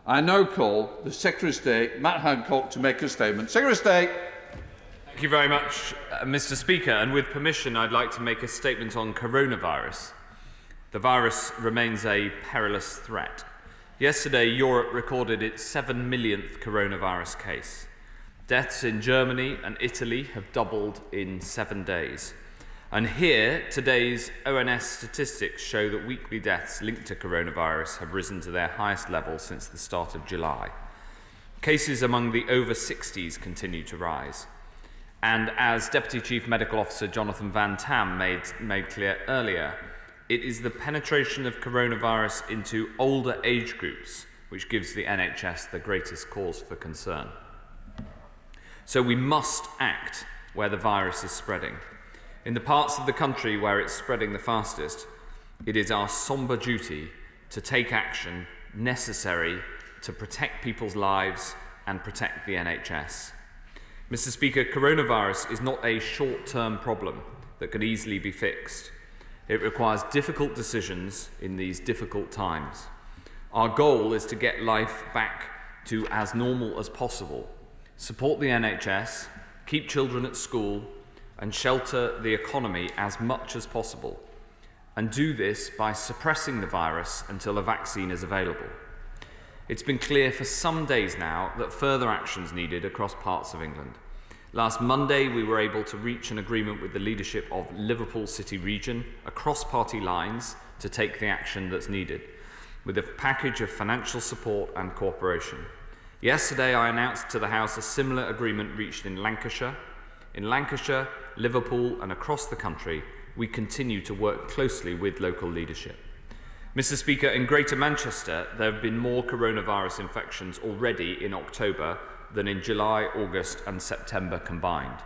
I now call the Secretary of State, Matt Hancock, to make a statement. Secretary of State. Thank you very much, Mr. Speaker. And with permission, I'd like to make a statement on coronavirus. The virus remains a perilous threat. Yesterday, Europe recorded its 7 millionth coronavirus case. Deaths in Germany and Italy have doubled in 7 days. And here, today's ONS statistics show that weekly deaths linked to coronavirus have risen to their highest level since the start of July. Cases among the over 60s continue to rise. And as Deputy Chief Medical Officer Jonathan Van Tam made clear earlier, it is the penetration of coronavirus into older age groups which gives the NHS the greatest cause for concern. So we must act where the virus is spreading. In the parts of the country where it's spreading the fastest, it is our sombre duty to take action necessary to protect people's lives and protect the NHS. Mr. Speaker, coronavirus is not a short-term problem that can easily be fixed. It requires difficult decisions in these difficult times. Our goal is to get life back to as normal as possible, support the NHS, keep children at school, and shelter the economy as much as possible, and do this by suppressing the virus until a vaccine is available. It's been clear for some days now that further action is needed across parts of England. Last Monday, we were able to reach an agreement with the leadership of Liverpool City Region across party lines to take the action that's needed, with a package of financial support and cooperation. Yesterday, I announced to the House a similar agreement reached in Lancashire. In Lancashire, Liverpool and across the country, we continue to work closely with local leadership. Mr. Speaker, in Greater Manchester, there have been more coronavirus infections already in October than in July, August and September combined.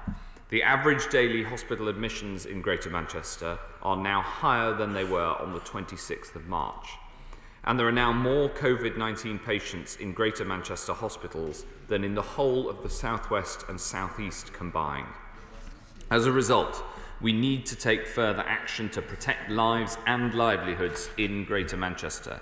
The average daily hospital admissions in Greater Manchester are now higher than they were on the 26th of March. And there are now more COVID-19 patients in Greater Manchester hospitals than in the whole of the South West and South East combined. As a result, we need to take further action to protect lives and livelihoods in Greater Manchester.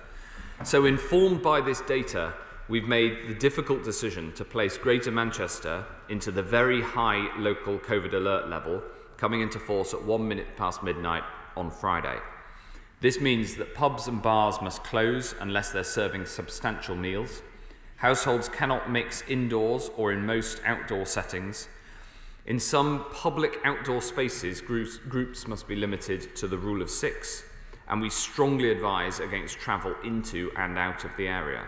So, informed by this data, we've made the difficult decision to place Greater Manchester into the very high local COVID alert level, coming into force at 1 minute past midnight on Friday. This means that pubs and bars must close unless they're serving substantial meals. Households cannot mix indoors or in most outdoor settings. In some public outdoor spaces, groups must be limited to the rule of 6, and we strongly advise against travel into and out of the area.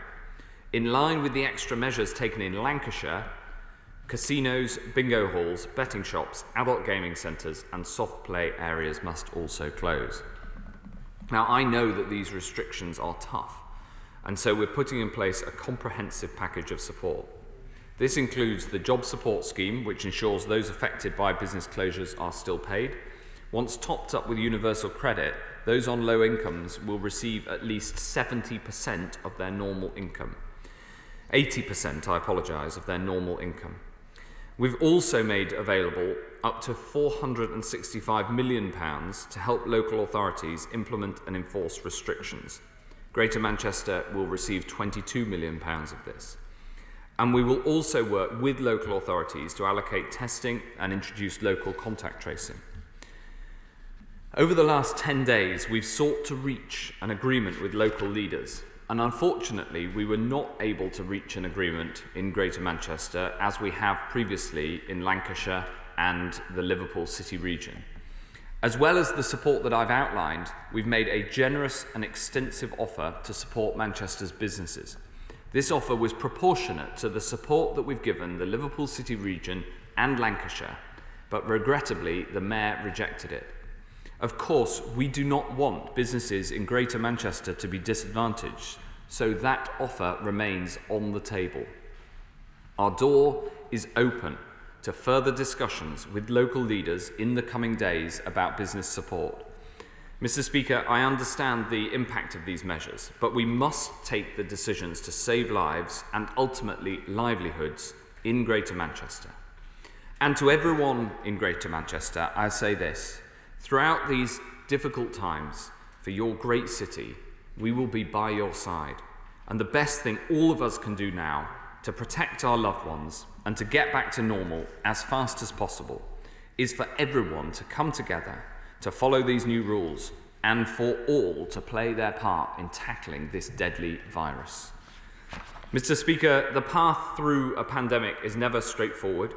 In line with the extra measures taken in Lancashire, casinos, bingo halls, betting shops, adult gaming centres and soft play areas must also close. Now, I know that these restrictions are tough, and so we're putting in place a comprehensive package of support. This includes the Job Support Scheme, which ensures those affected by business closures are still paid. Once topped up with universal credit, those on low incomes will receive at least 70% of their normal income. 80%, of their normal income. We've also made available up to £465 million to help local authorities implement and enforce restrictions. Greater Manchester will receive £22 million of this. And we will also work with local authorities to allocate testing and introduce local contact tracing. Over the last 10 days, we've sought to reach an agreement with local leaders. And unfortunately, we were not able to reach an agreement in Greater Manchester as we have previously in Lancashire and the Liverpool City region. As well as the support that I've outlined, we've made a generous and extensive offer to support Manchester's businesses. This offer was proportionate to the support that we've given the Liverpool City region and Lancashire, but regrettably, the Mayor rejected it. Of course, we do not want businesses in Greater Manchester to be disadvantaged, so that offer remains on the table. Our door is open to further discussions with local leaders in the coming days about business support. Mr. Speaker, I understand the impact of these measures, but we must take the decisions to save lives and ultimately livelihoods in Greater Manchester. And to everyone in Greater Manchester, I say this: throughout these difficult times for your great city, we will be by your side. And the best thing all of us can do now to protect our loved ones and to get back to normal as fast as possible is for everyone to come together to follow these new rules and for all to play their part in tackling this deadly virus. Mr. Speaker, the path through a pandemic is never straightforward.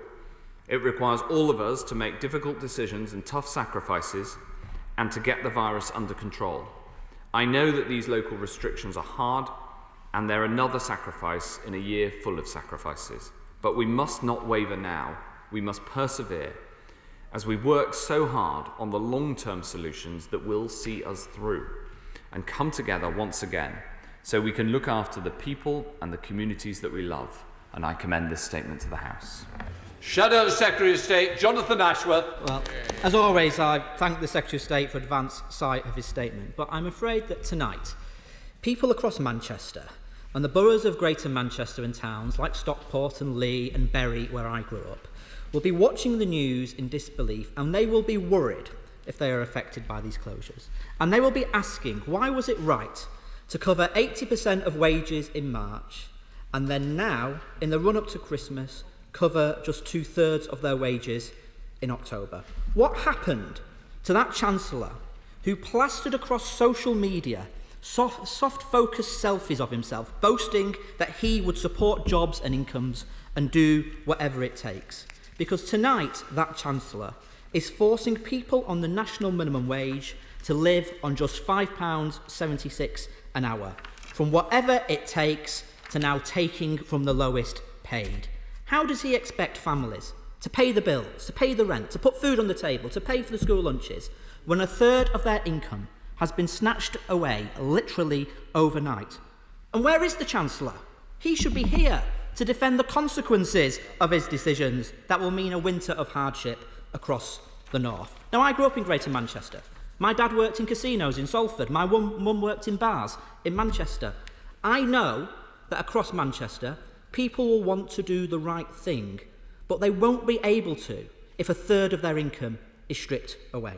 It requires all of us to make difficult decisions and tough sacrifices and to get the virus under control. I know that these local restrictions are hard and they're another sacrifice in a year full of sacrifices. But we must not waver now. We must persevere as we work so hard on the long-term solutions that will see us through and come together once again so we can look after the people and the communities that we love. And I commend this statement to the House. Shadow Secretary of State Jonathan Ashworth. Well, as always, I thank the Secretary of State for advance sight of his statement, but I'm afraid that tonight, people across Manchester and the boroughs of Greater Manchester and towns like Stockport and Leigh and Bury, where I grew up, will be watching the news in disbelief, and they will be worried if they are affected by these closures. And they will be asking, why was it right to cover 80% of wages in March and then now, in the run-up to Christmas, cover just 2/3 of their wages in October? What happened to that Chancellor who plastered across social media soft-focused selfies of himself, boasting that he would support jobs and incomes and do whatever it takes? Because tonight, that Chancellor is forcing people on the national minimum wage to live on just £5.76 an hour, from whatever it takes to now taking from the lowest paid. How does he expect families to pay the bills, to pay the rent, to put food on the table, to pay for the school lunches, when 1/3 of their income has been snatched away literally overnight? And where is the Chancellor? He should be here to defend the consequences of his decisions that will mean a winter of hardship across the north. Now, I grew up in Greater Manchester. My dad worked in casinos in Salford. My mum worked in bars in Manchester. I know that across Manchester, people will want to do the right thing, but they won't be able to if 1/3 of their income is stripped away.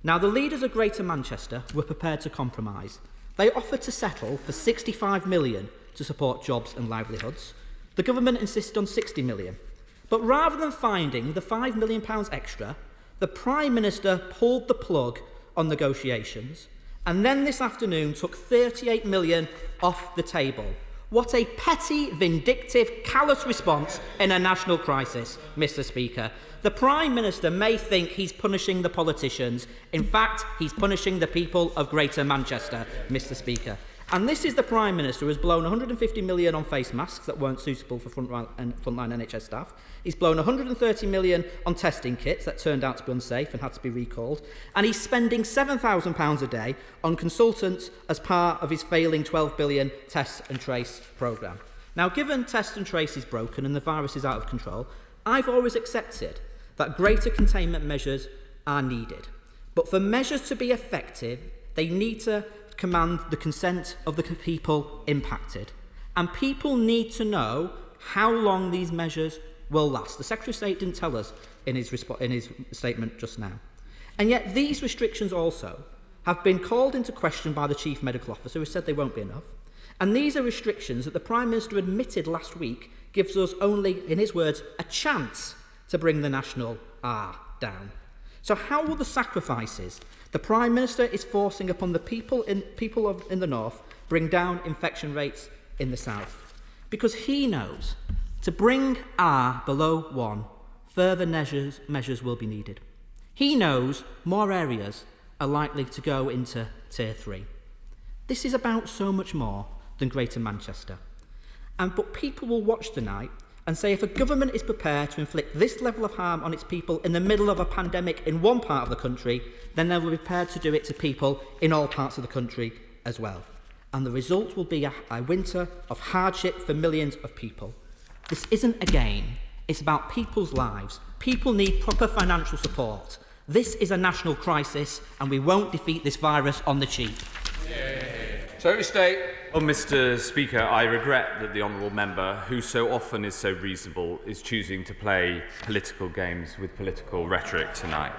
Now, the leaders of Greater Manchester were prepared to compromise. They offered to settle for £65 million to support jobs and livelihoods. The government insisted on £60 million. But rather than finding the £5 million extra, the Prime Minister pulled the plug on negotiations and then this afternoon took £38 million off the table. What a petty, vindictive, callous response in a national crisis, Mr. Speaker. The Prime Minister may think he's punishing the politicians. In fact, he's punishing the people of Greater Manchester, Mr. Speaker. And this is the Prime Minister who has blown £150 million on face masks that weren't suitable for frontline NHS staff. He's blown £130 million on testing kits that turned out to be unsafe and had to be recalled. And he's spending £7,000 a day on consultants as part of his failing £12 billion test and trace programme. Now, given test and trace is broken and the virus is out of control, I've always accepted that greater containment measures are needed. But for measures to be effective, they need to command the consent of the people impacted. And people need to know how long these measures will last. The Secretary of State didn't tell us in his statement just now. And yet these restrictions also have been called into question by the Chief Medical Officer, who said they won't be enough. And these are restrictions that the Prime Minister admitted last week gives us only, in his words, a chance to bring the national R down. So how will the sacrifices the Prime Minister is forcing upon the people in the north bring down infection rates in the south? Because he knows to bring R below 1, further measures will be needed. He knows more areas are likely to go into Tier 3. This is about so much more than Greater Manchester. But people will watch tonight and say if a government is prepared to inflict this level of harm on its people in the middle of a pandemic in one part of the country, then they will be prepared to do it to people in all parts of the country as well. And the result will be a winter of hardship for millions of people. This isn't a game. It's about people's lives. People need proper financial support. This is a national crisis, and we won't defeat this virus on the cheap. Secretary of State. Well, Mr. Speaker, I regret that the honourable member, who so often is so reasonable, is choosing to play political games with political rhetoric tonight.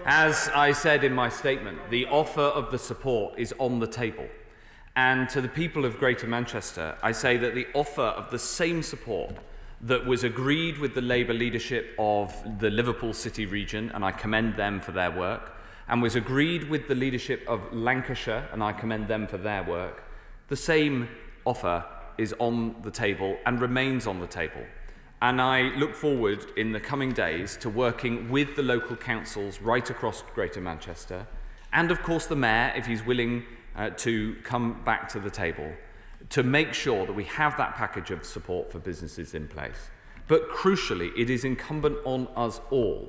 As I said in my statement, the offer of the support is on the table. And to the people of Greater Manchester, I say that the offer of the same support that was agreed with the Labour leadership of the Liverpool City region, and I commend them for their work, and was agreed with the leadership of Lancashire, and I commend them for their work, the same offer is on the table and remains on the table. And I look forward in the coming days to working with the local councils right across Greater Manchester, and of course the Mayor, if he's willing to come back to the table, to make sure that we have that package of support for businesses in place. But crucially, it is incumbent on us all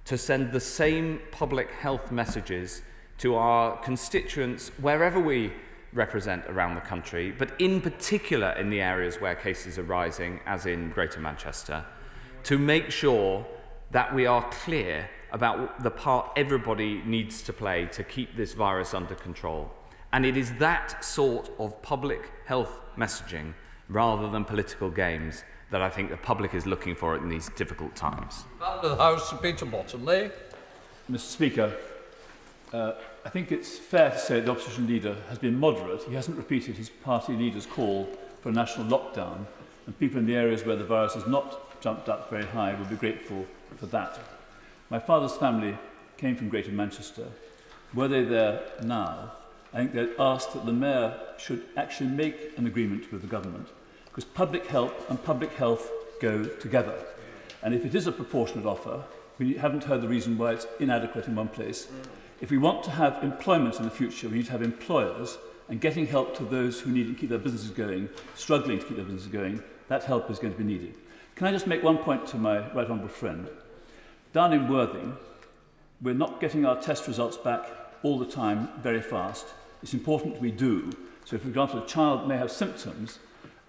to send the same public health messages to our constituents wherever we represent around the country, but in particular in the areas where cases are rising, as in Greater Manchester, to make sure that we are clear about the part everybody needs to play to keep this virus under control. And it is that sort of public health messaging, rather than political games, that I think the public is looking for in these difficult times. Back to the House, Peter Bottomley. Mr. Speaker, I think it's fair to say the opposition leader has been moderate. He hasn't repeated his party leader's call for a national lockdown, and people in the areas where the virus has not jumped up very high will be grateful for that. My father's family came from Greater Manchester. Were they there now, I think they'd ask that the Mayor should actually make an agreement with the government, because public health and public health go together. And if it is a proportionate offer, we haven't heard the reason why it's inadequate in one place. If we want to have employment in the future, we need to have employers, and getting help to those who need to keep their businesses going, struggling to keep their businesses going, that help is going to be needed. Can I just make one point to my right honourable friend? Down in Worthing, we're not getting our test results back all the time very fast. It's important we do. So if, for example, a child may have symptoms,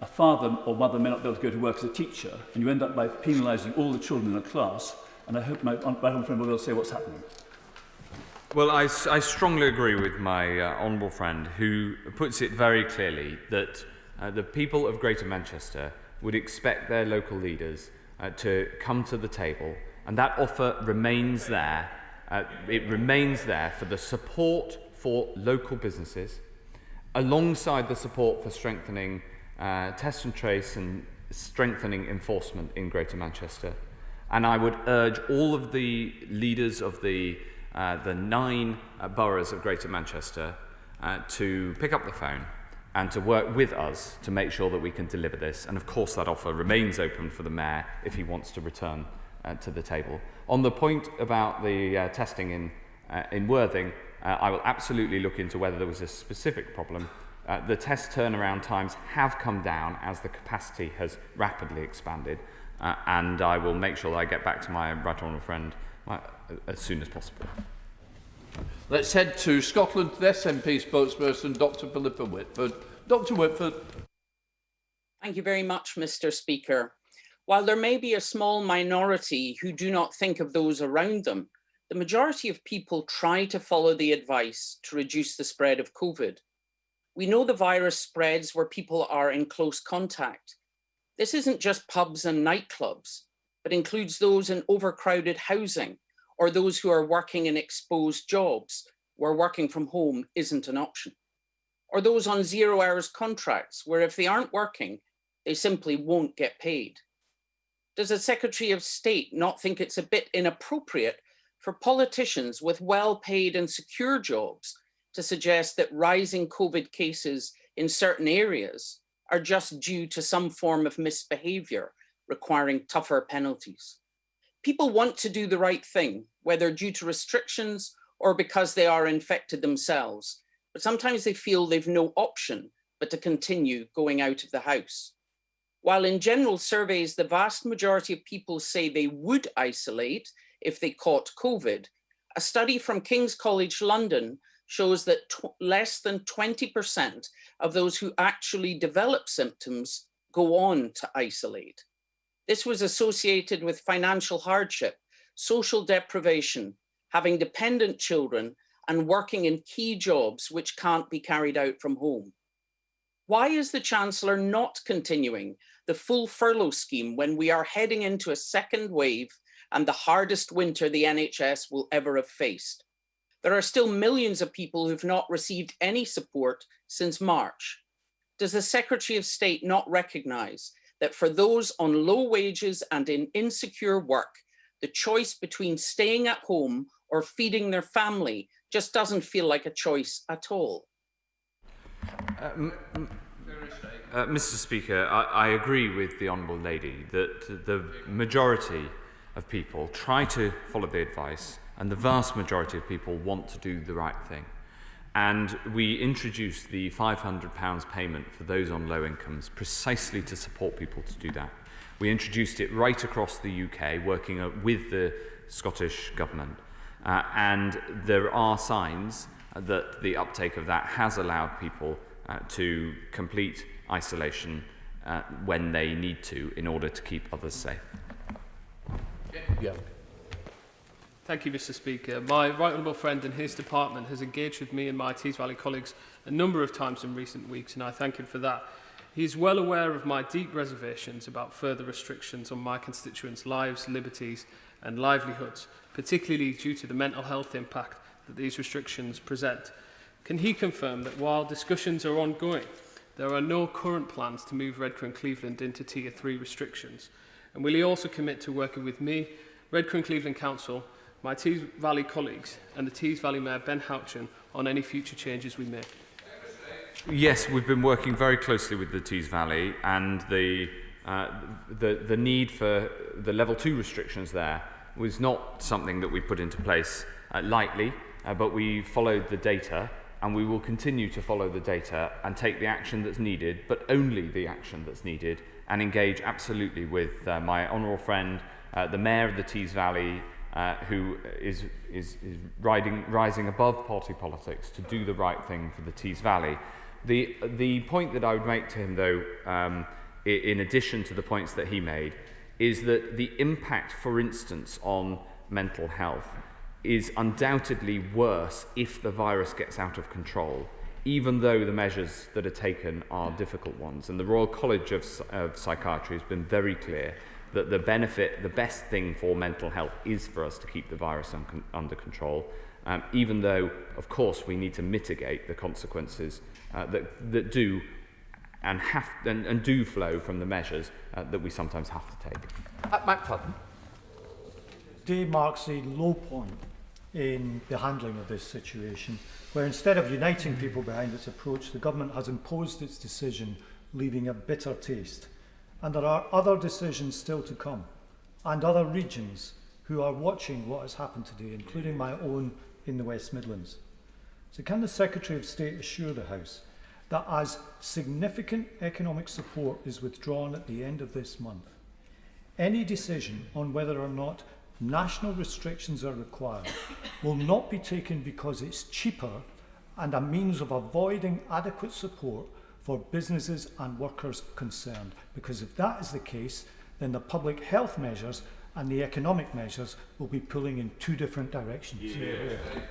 a father or mother may not be able to go to work as a teacher, and you end up by penalising all the children in a class, and I hope my right honourable friend will be able to say what's happening. Well, I strongly agree with my honourable friend, who puts it very clearly that the people of Greater Manchester would expect their local leaders to come to the table, and that offer remains there. It remains there for the support for local businesses, alongside the support for strengthening test and trace and strengthening enforcement in Greater Manchester. And I would urge all of the leaders of the 9 boroughs of Greater Manchester to pick up the phone and to work with us to make sure that we can deliver this. And of course that offer remains open for the Mayor if he wants to return to the table. On the point about the testing in Worthing, I will absolutely look into whether there was a specific problem. The test turnaround times have come down as the capacity has rapidly expanded, and I will make sure that I get back to my right honourable friend as soon as possible. Let's head to Scotland to the SNP spokesperson, Dr. Philippa Whitford. Dr. Whitford. Thank you very much, Mr. Speaker. While there may be a small minority who do not think of those around them, the majority of people try to follow the advice to reduce the spread of COVID. We know the virus spreads where people are in close contact. This isn't just pubs and nightclubs, but includes those in overcrowded housing or those who are working in exposed jobs where working from home isn't an option, or those on 0 hours contracts where if they aren't working, they simply won't get paid. Does the Secretary of State not think it's a bit inappropriate for politicians with well-paid and secure jobs to suggest that rising COVID cases in certain areas are just due to some form of misbehaviour requiring tougher penalties? People want to do the right thing, whether due to restrictions or because they are infected themselves, but sometimes they feel they've no option but to continue going out of the house. While in general surveys, the vast majority of people say they would isolate if they caught COVID, a study from King's College London shows that less than 20% of those who actually develop symptoms go on to isolate. This was associated with financial hardship, social deprivation, having dependent children, and working in key jobs which can't be carried out from home. Why is the Chancellor not continuing the full furlough scheme when we are heading into a second wave and the hardest winter the NHS will ever have faced? There are still millions of people who've not received any support since March. Does the Secretary of State not recognise that for those on low wages and in insecure work, the choice between staying at home or feeding their family just doesn't feel like a choice at all? Mr. Speaker, I agree with the Honourable Lady that the majority of people try to follow the advice, and the vast majority of people want to do the right thing. And we introduced the £500 payment for those on low incomes precisely to support people to do that. We introduced it right across the UK, working with the Scottish Government. And there are signs that the uptake of that has allowed people to complete isolation when they need to in order to keep others safe. Yeah. Thank you, Mr. Speaker. My right honourable friend and his department has engaged with me and my Tees Valley colleagues a number of times in recent weeks, and I thank him for that. He is well aware of my deep reservations about further restrictions on my constituents' lives, liberties and livelihoods, particularly due to the mental health impact that these restrictions present. Can he confirm that while discussions are ongoing, there are no current plans to move Redcar and Cleveland into Tier 3 restrictions? And will he also commit to working with me, Redcar and Cleveland Council, my Tees Valley colleagues and the Tees Valley Mayor Ben Houchin on any future changes we make? Yes, we've been working very closely with the Tees Valley, and the need for the level 2 restrictions there was not something that we put into place lightly, but we followed the data, and we will continue to follow the data and take the action that's needed, but only the action that's needed, and engage absolutely with my honourable friend, the Mayor of the Tees Valley, who is rising above party politics to do the right thing for the Tees Valley. The point that I would make to him, though, in addition to the points that he made, is that the impact, for instance, on mental health is undoubtedly worse if the virus gets out of control, even though the measures that are taken are difficult ones. And the Royal College of Psychiatry has been very clear that the best thing for mental health is for us to keep the virus under control, even though, of course, we need to mitigate the consequences that do and do flow from the measures that we sometimes have to take. Matt Fadden. Today marks a low point in the handling of this situation, where instead of uniting people behind its approach, the government has imposed its decision, leaving a bitter taste. And there are other decisions still to come, and other regions who are watching what has happened today, including my own in the West Midlands. So can the Secretary of State assure the House that as significant economic support is withdrawn at the end of this month, any decision on whether or not national restrictions are required will not be taken because it's cheaper and a means of avoiding adequate support for businesses and workers concerned? Because if that is the case, then the public health measures and the economic measures will be pulling in two different directions.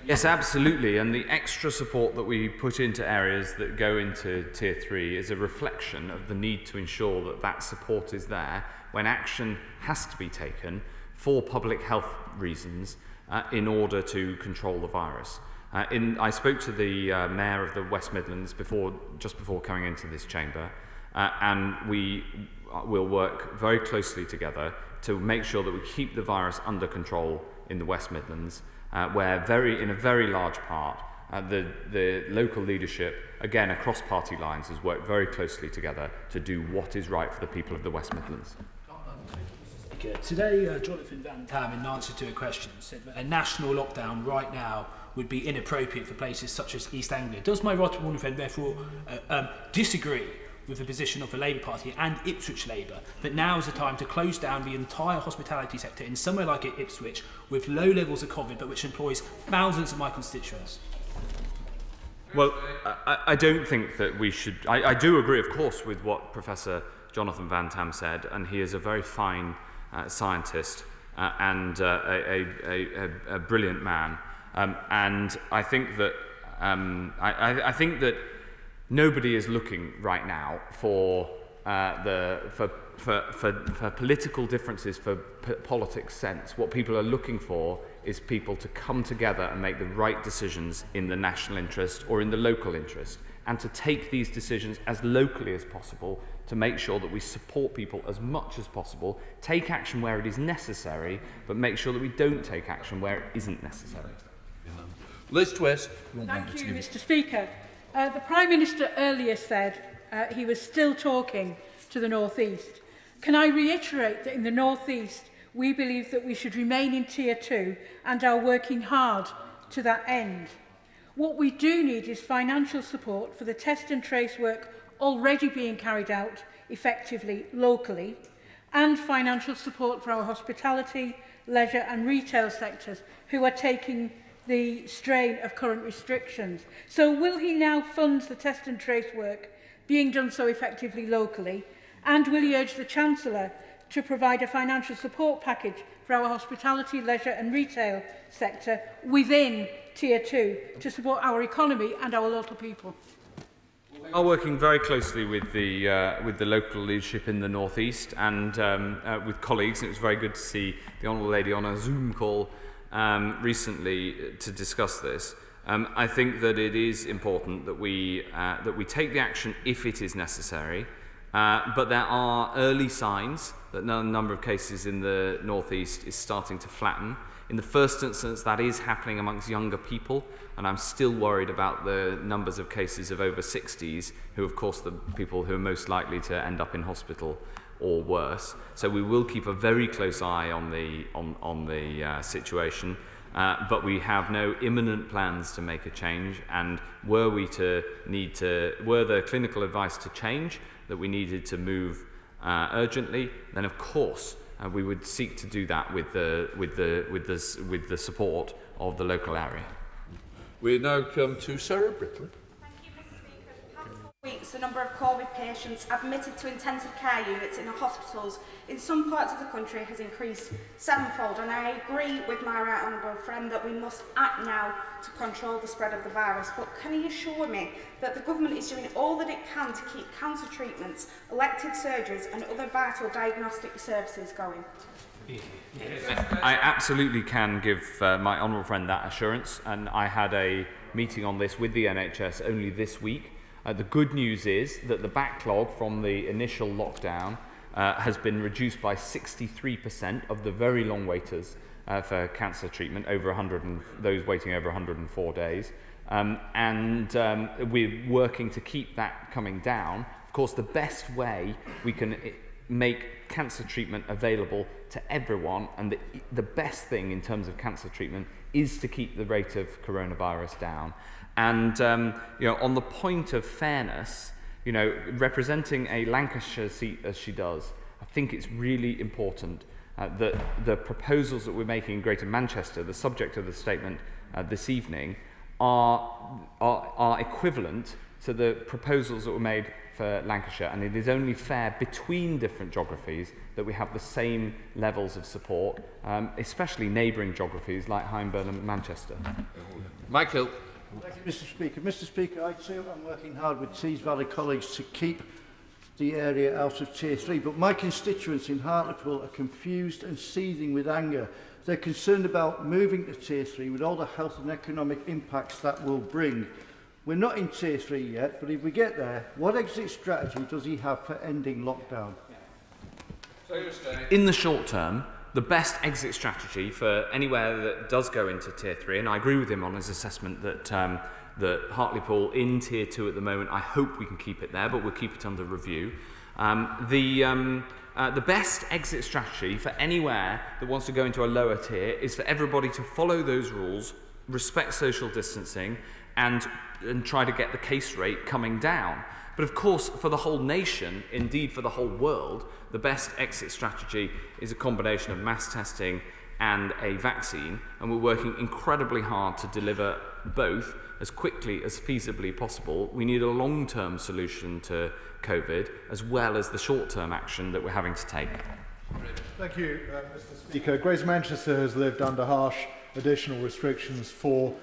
Yes, absolutely. And the extra support that we put into areas that go into Tier 3 is a reflection of the need to ensure that that support is there when action has to be taken for public health reasons in order to control the virus. I spoke to the Mayor of the West Midlands just before coming into this chamber, and we will work very closely together to make sure that we keep the virus under control in the West Midlands, where in a very large part the local leadership, again across party lines, has worked very closely together to do what is right for the people of the West Midlands. Today, Jonathan Van Tam, in answer to a question, said that a national lockdown right now would be inappropriate for places such as East Anglia. Does my right honourable friend therefore disagree with the position of the Labour Party and Ipswich Labour that now is the time to close down the entire hospitality sector in somewhere like Ipswich with low levels of COVID but which employs thousands of my constituents? Well, I don't think that we should... I do agree, of course, with what Professor Jonathan Van Tam said, and he is a very fine scientist and a brilliant man. And I think that I think that nobody is looking right now for political differences, for politics sense. What people are looking for is people to come together and make the right decisions in the national interest or in the local interest. and to take these decisions as locally as possible to make sure that we support people as much as possible, take action where it is necessary, but make sure that we don't take action where it isn't necessary. Liz Twist. Thank you, Mr. Speaker. The Prime Minister earlier said he was still talking to the North East. Can I reiterate that in the North East, we believe that we should remain in Tier 2 and are working hard to that end. What we do need is financial support for the test and trace work already being carried out effectively locally, and financial support for our hospitality, leisure and retail sectors who are taking the strain of current restrictions. So will he now fund the test and trace work being done so effectively locally, and will he urge the Chancellor to provide a financial support package for our hospitality, leisure and retail sector within Tier 2 to support our economy and our local people? We are working very closely with the local leadership in the North East and with colleagues. And it was very good to see the Honourable Lady on a Zoom call recently to discuss this. I think that it is important that we take the action if it is necessary, but there are early signs that the number of cases in the North East is starting to flatten. In the first instance, that is happening amongst younger people, and I'm still worried about the numbers of cases of over 60s, who of course the people who are most likely to end up in hospital or worse. So we will keep a very close eye on the situation, but we have no imminent plans to make a change. And were the clinical advice to change that we needed to move urgently, then of course we would seek to do that with the support of the local area. We now come to Sarah Brittley. Thank you, Mr. Speaker. For the past 4 weeks, the number of COVID patients admitted to intensive care units in the hospitals in some parts of the country has increased sevenfold, and I agree with my right honourable friend that we must act now to control the spread of the virus. But can he assure me that the government is doing all that it can to keep cancer treatments, elective surgeries and other vital diagnostic services going? I absolutely can give my honourable friend that assurance, and I had a meeting on this with the NHS only this week. The good news is that the backlog from the initial lockdown has been reduced by 63% of the very long waiters for cancer treatment, those waiting over 104 days. We're working to keep that coming down. Of course, the best way we can make cancer treatment available to everyone, and the best thing in terms of cancer treatment is to keep the rate of coronavirus down. And on the point of fairness, representing a Lancashire seat as she does, I think it's really important that the proposals that we're making in Greater Manchester, the subject of the statement this evening, are equivalent to the proposals that were made for Lancashire, and it is only fair between different geographies that we have the same levels of support, especially neighbouring geographies like Hyndburn and Manchester. Michael. Thank you, Mr. Speaker. Mr. Speaker, I too am working hard with Tees Valley colleagues to keep the area out of Tier 3, but my constituents in Hartlepool are confused and seething with anger. They're concerned about moving to Tier 3 with all the health and economic impacts that will bring. We're not in Tier 3 yet, but if we get there, what exit strategy does he have for ending lockdown? In the short term, the best exit strategy for anywhere that does go into Tier 3, and I agree with him on his assessment that that Hartlepool in Tier 2 at the moment, I hope we can keep it there, but we'll keep it under review. The best exit strategy for anywhere that wants to go into a lower tier is for everybody to follow those rules, respect social distancing, and try to get the case rate coming down. But of course, for the whole nation, indeed for the whole world, the best exit strategy is a combination of mass testing and a vaccine, and we're working incredibly hard to deliver both as quickly as feasibly possible. We need a long-term solution to COVID, as well as the short-term action that we're having to take. Thank you, Mr. Speaker. Greater Manchester has lived under harsh additional restrictions for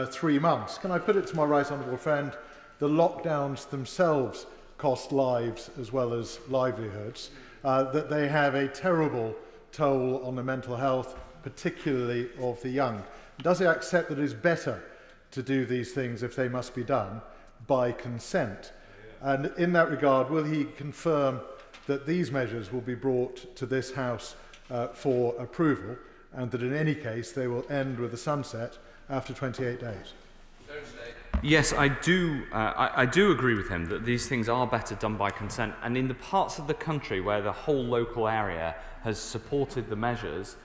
3 months. Can I put it to my right honourable friend, the lockdowns themselves cost lives as well as livelihoods, that they have a terrible toll on the mental health, particularly of the young. Does he accept that it is better to do these things if they must be done, by consent. And in that regard, will he confirm that these measures will be brought to this House for approval, and that in any case they will end with a sunset after 28 days? Yes, I do. I do agree with him that these things are better done by consent. And in the parts of the country where the whole local area has supported the measures,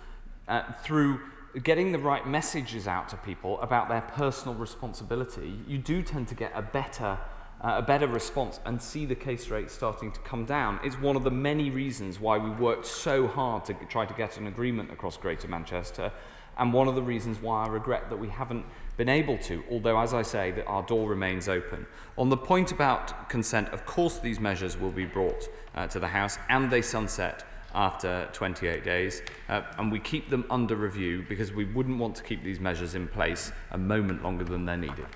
through getting the right messages out to people about their personal responsibility, you do tend to get a better response and see the case rate starting to come down. It's one of the many reasons why we worked so hard to try to get an agreement across Greater Manchester, and one of the reasons why I regret that we haven't been able to, although, as I say, that our door remains open. On the point about consent, of course these measures will be brought to the House, and they sunset after 28 days, and we keep them under review because we wouldn't want to keep these measures in place a moment longer than they're needed.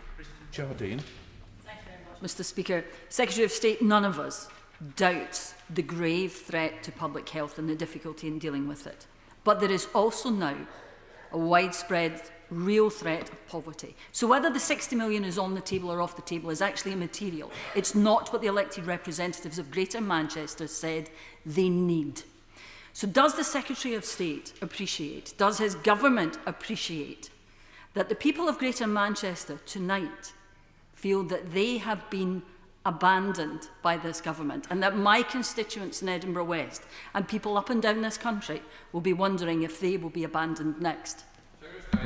Jardine. Mr. Speaker, Secretary of State, none of us doubts the grave threat to public health and the difficulty in dealing with it. But there is also now a widespread real threat of poverty. So whether the 60 million is on the table or off the table is actually immaterial. It's not what the elected representatives of Greater Manchester said they need. So does the Secretary of State appreciate, does his government appreciate that the people of Greater Manchester tonight feel that they have been abandoned by this government, and that my constituents in Edinburgh West and people up and down this country will be wondering if they will be abandoned next?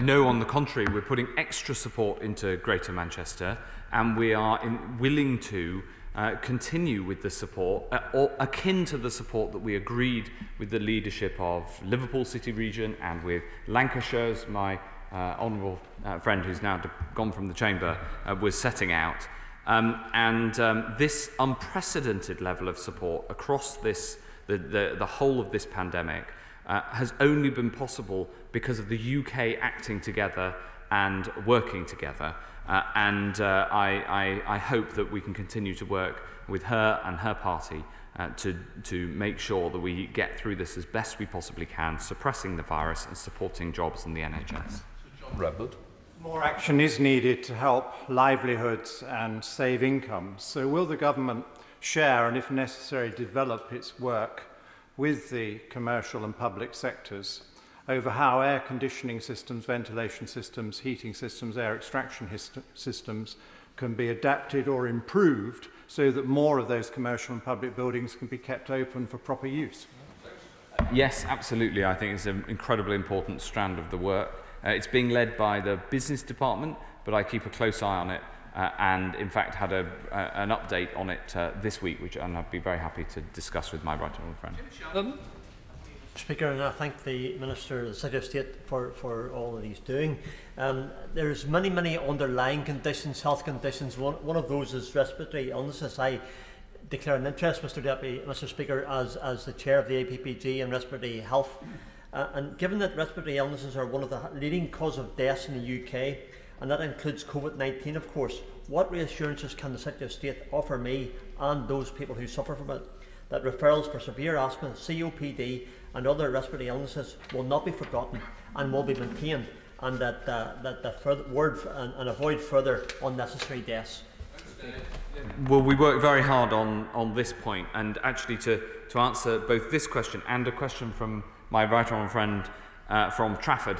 No, on the contrary, we're putting extra support into Greater Manchester, and we are willing to continue with the support, or akin to the support that we agreed with the leadership of Liverpool City Region and with Lancashire's, my honourable friend who's now gone from the chamber, was setting out. This unprecedented level of support across the whole of this pandemic has only been possible because of the UK acting together and working together. I hope that we can continue to work with her and her party to make sure that we get through this as best we possibly can, suppressing the virus and supporting jobs in the NHS. John Redwood. More action is needed to help livelihoods and save incomes. So will the government share and, if necessary, develop its work with the commercial and public sectors over how air conditioning systems, ventilation systems, heating systems, air extraction systems can be adapted or improved so that more of those commercial and public buildings can be kept open for proper use? Yes, absolutely. I think it's an incredibly important strand of the work. It's being led by the business department, but I keep a close eye on it and in fact had an update on it this week, which I'd be very happy to discuss with my right honourable friend. Speaker, and I thank the Minister, the Secretary of State for all that he's doing. There's many underlying conditions, health conditions. One of those is respiratory illnesses. I declare an interest, Mr. Speaker, as the chair of the APPG in respiratory health. And given that respiratory illnesses are one of the leading cause of deaths in the UK, and that includes COVID-19, of course, what reassurances can the Secretary of State offer me and those people who suffer from it that referrals for severe asthma, COPD and other respiratory illnesses will not be forgotten and will be maintained, and that avoid further unnecessary deaths? Well, we work very hard on this point, and actually to answer both this question and a question from my right honourable friend from Trafford,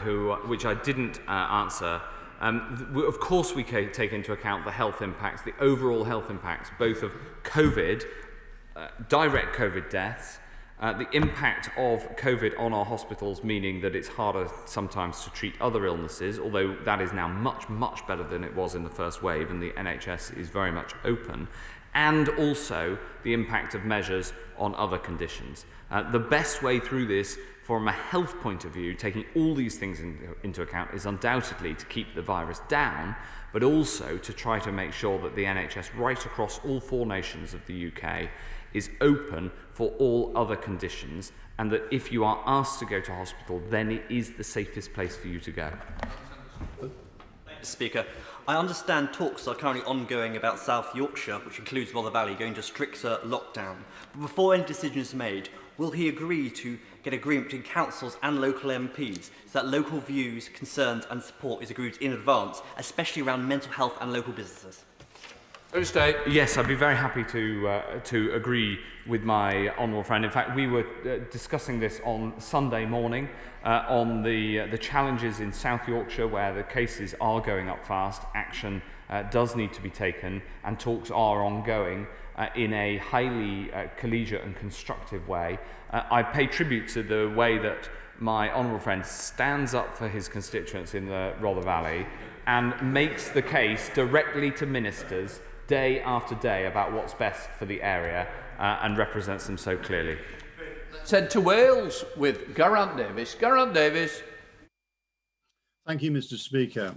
which I didn't answer. Of course we take into account the health impacts, the overall health impacts, both of COVID, direct COVID deaths, the impact of COVID on our hospitals, meaning that it's harder sometimes to treat other illnesses, although that is now much better than it was in the first wave, and the NHS is very much open, and also the impact of measures on other conditions. The best way through this from a health point of view, taking all these things into account, is undoubtedly to keep the virus down, but also to try to make sure that the NHS right across all 4 nations of the UK is open for all other conditions, and that if you are asked to go to hospital, then it is the safest place for you to go. Speaker, I understand talks are currently ongoing about South Yorkshire, which includes Rother Valley, going to stricter lockdown. But before any decision is made, will he agree to get agreement between councils and local MPs so that local views, concerns and support is agreed in advance, especially around mental health and local businesses? Yes, I'd be very happy to agree with my honourable friend. In fact, we were discussing this on Sunday morning on the challenges in South Yorkshire, where the cases are going up fast. Action does need to be taken, and talks are ongoing in a highly collegiate and constructive way. I pay tribute to the way that my honourable friend stands up for his constituents in the Rother Valley and makes the case directly to ministers day after day about what's best for the area and represents them so clearly. Let's head to Wales with Geraint Davies. Geraint Davies. Thank you, Mr. Speaker.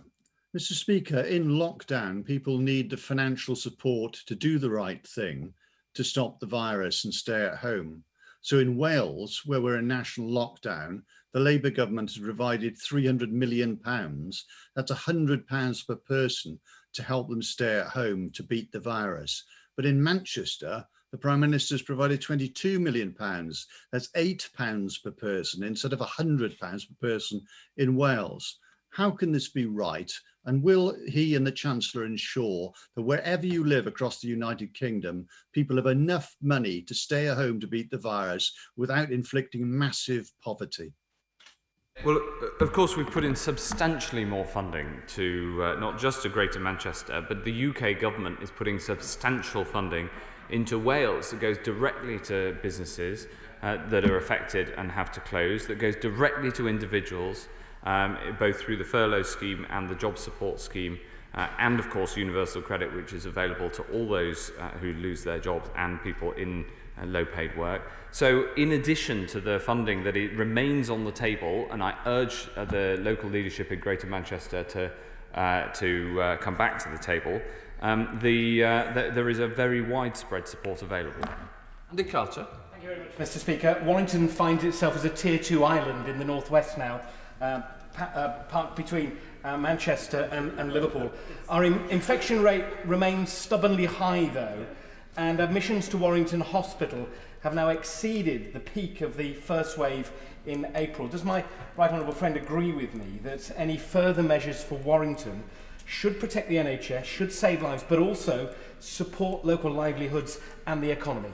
Mr. Speaker, in lockdown, people need the financial support to do the right thing, to stop the virus and stay at home. So in Wales, where we're in national lockdown, the Labour government has provided £300 million. That's £100 per person to help them stay at home to beat the virus. But in Manchester, the Prime Minister has provided £22 million. That's £8 per person instead of £100 per person in Wales. How can this be right? And will he and the Chancellor ensure that wherever you live across the United Kingdom, people have enough money to stay at home to beat the virus without inflicting massive poverty? Well, of course, we've put in substantially more funding to not just to Greater Manchester, but the UK government is putting substantial funding into Wales that goes directly to businesses that are affected and have to close, that goes directly to individuals, both through the furlough scheme and the job support scheme, and of course universal credit, which is available to all those who lose their jobs and people in low paid work. So in addition to the funding that it remains on the table, and I urge the local leadership in Greater Manchester to come back to the table, there is a very widespread support available. Andy Carter. Thank you very much, Mr. Speaker. Warrington finds itself as a Tier 2 island in the northwest now, parked between Manchester and Liverpool. Our infection rate remains stubbornly high, though, and admissions to Warrington Hospital have now exceeded the peak of the first wave in April. Does my right honourable friend agree with me that any further measures for Warrington should protect the NHS, should save lives, but also support local livelihoods and the economy?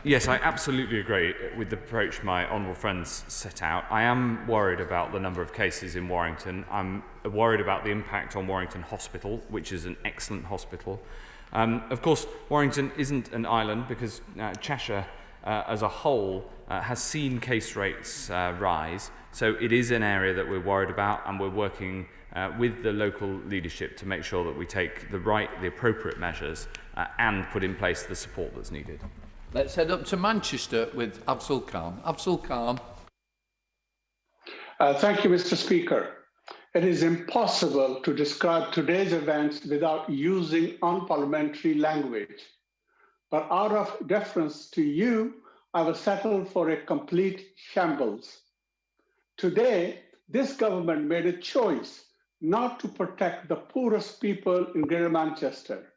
Yes, I absolutely agree with the approach my honourable friends set out. I am worried about the number of cases in Warrington. I'm worried about the impact on Warrington Hospital, which is an excellent hospital. Of course, Warrington isn't an island because Cheshire as a whole has seen case rates rise. So it is an area that we're worried about, and we're working with the local leadership to make sure that we take the appropriate measures and put in place the support that's needed. Let's head up to Manchester with Afzal Khan. Afzal Khan. Thank you, Mr. Speaker. It is impossible to describe today's events without using unparliamentary language. But out of deference to you, I will settle for a complete shambles. Today, this government made a choice not to protect the poorest people in Greater Manchester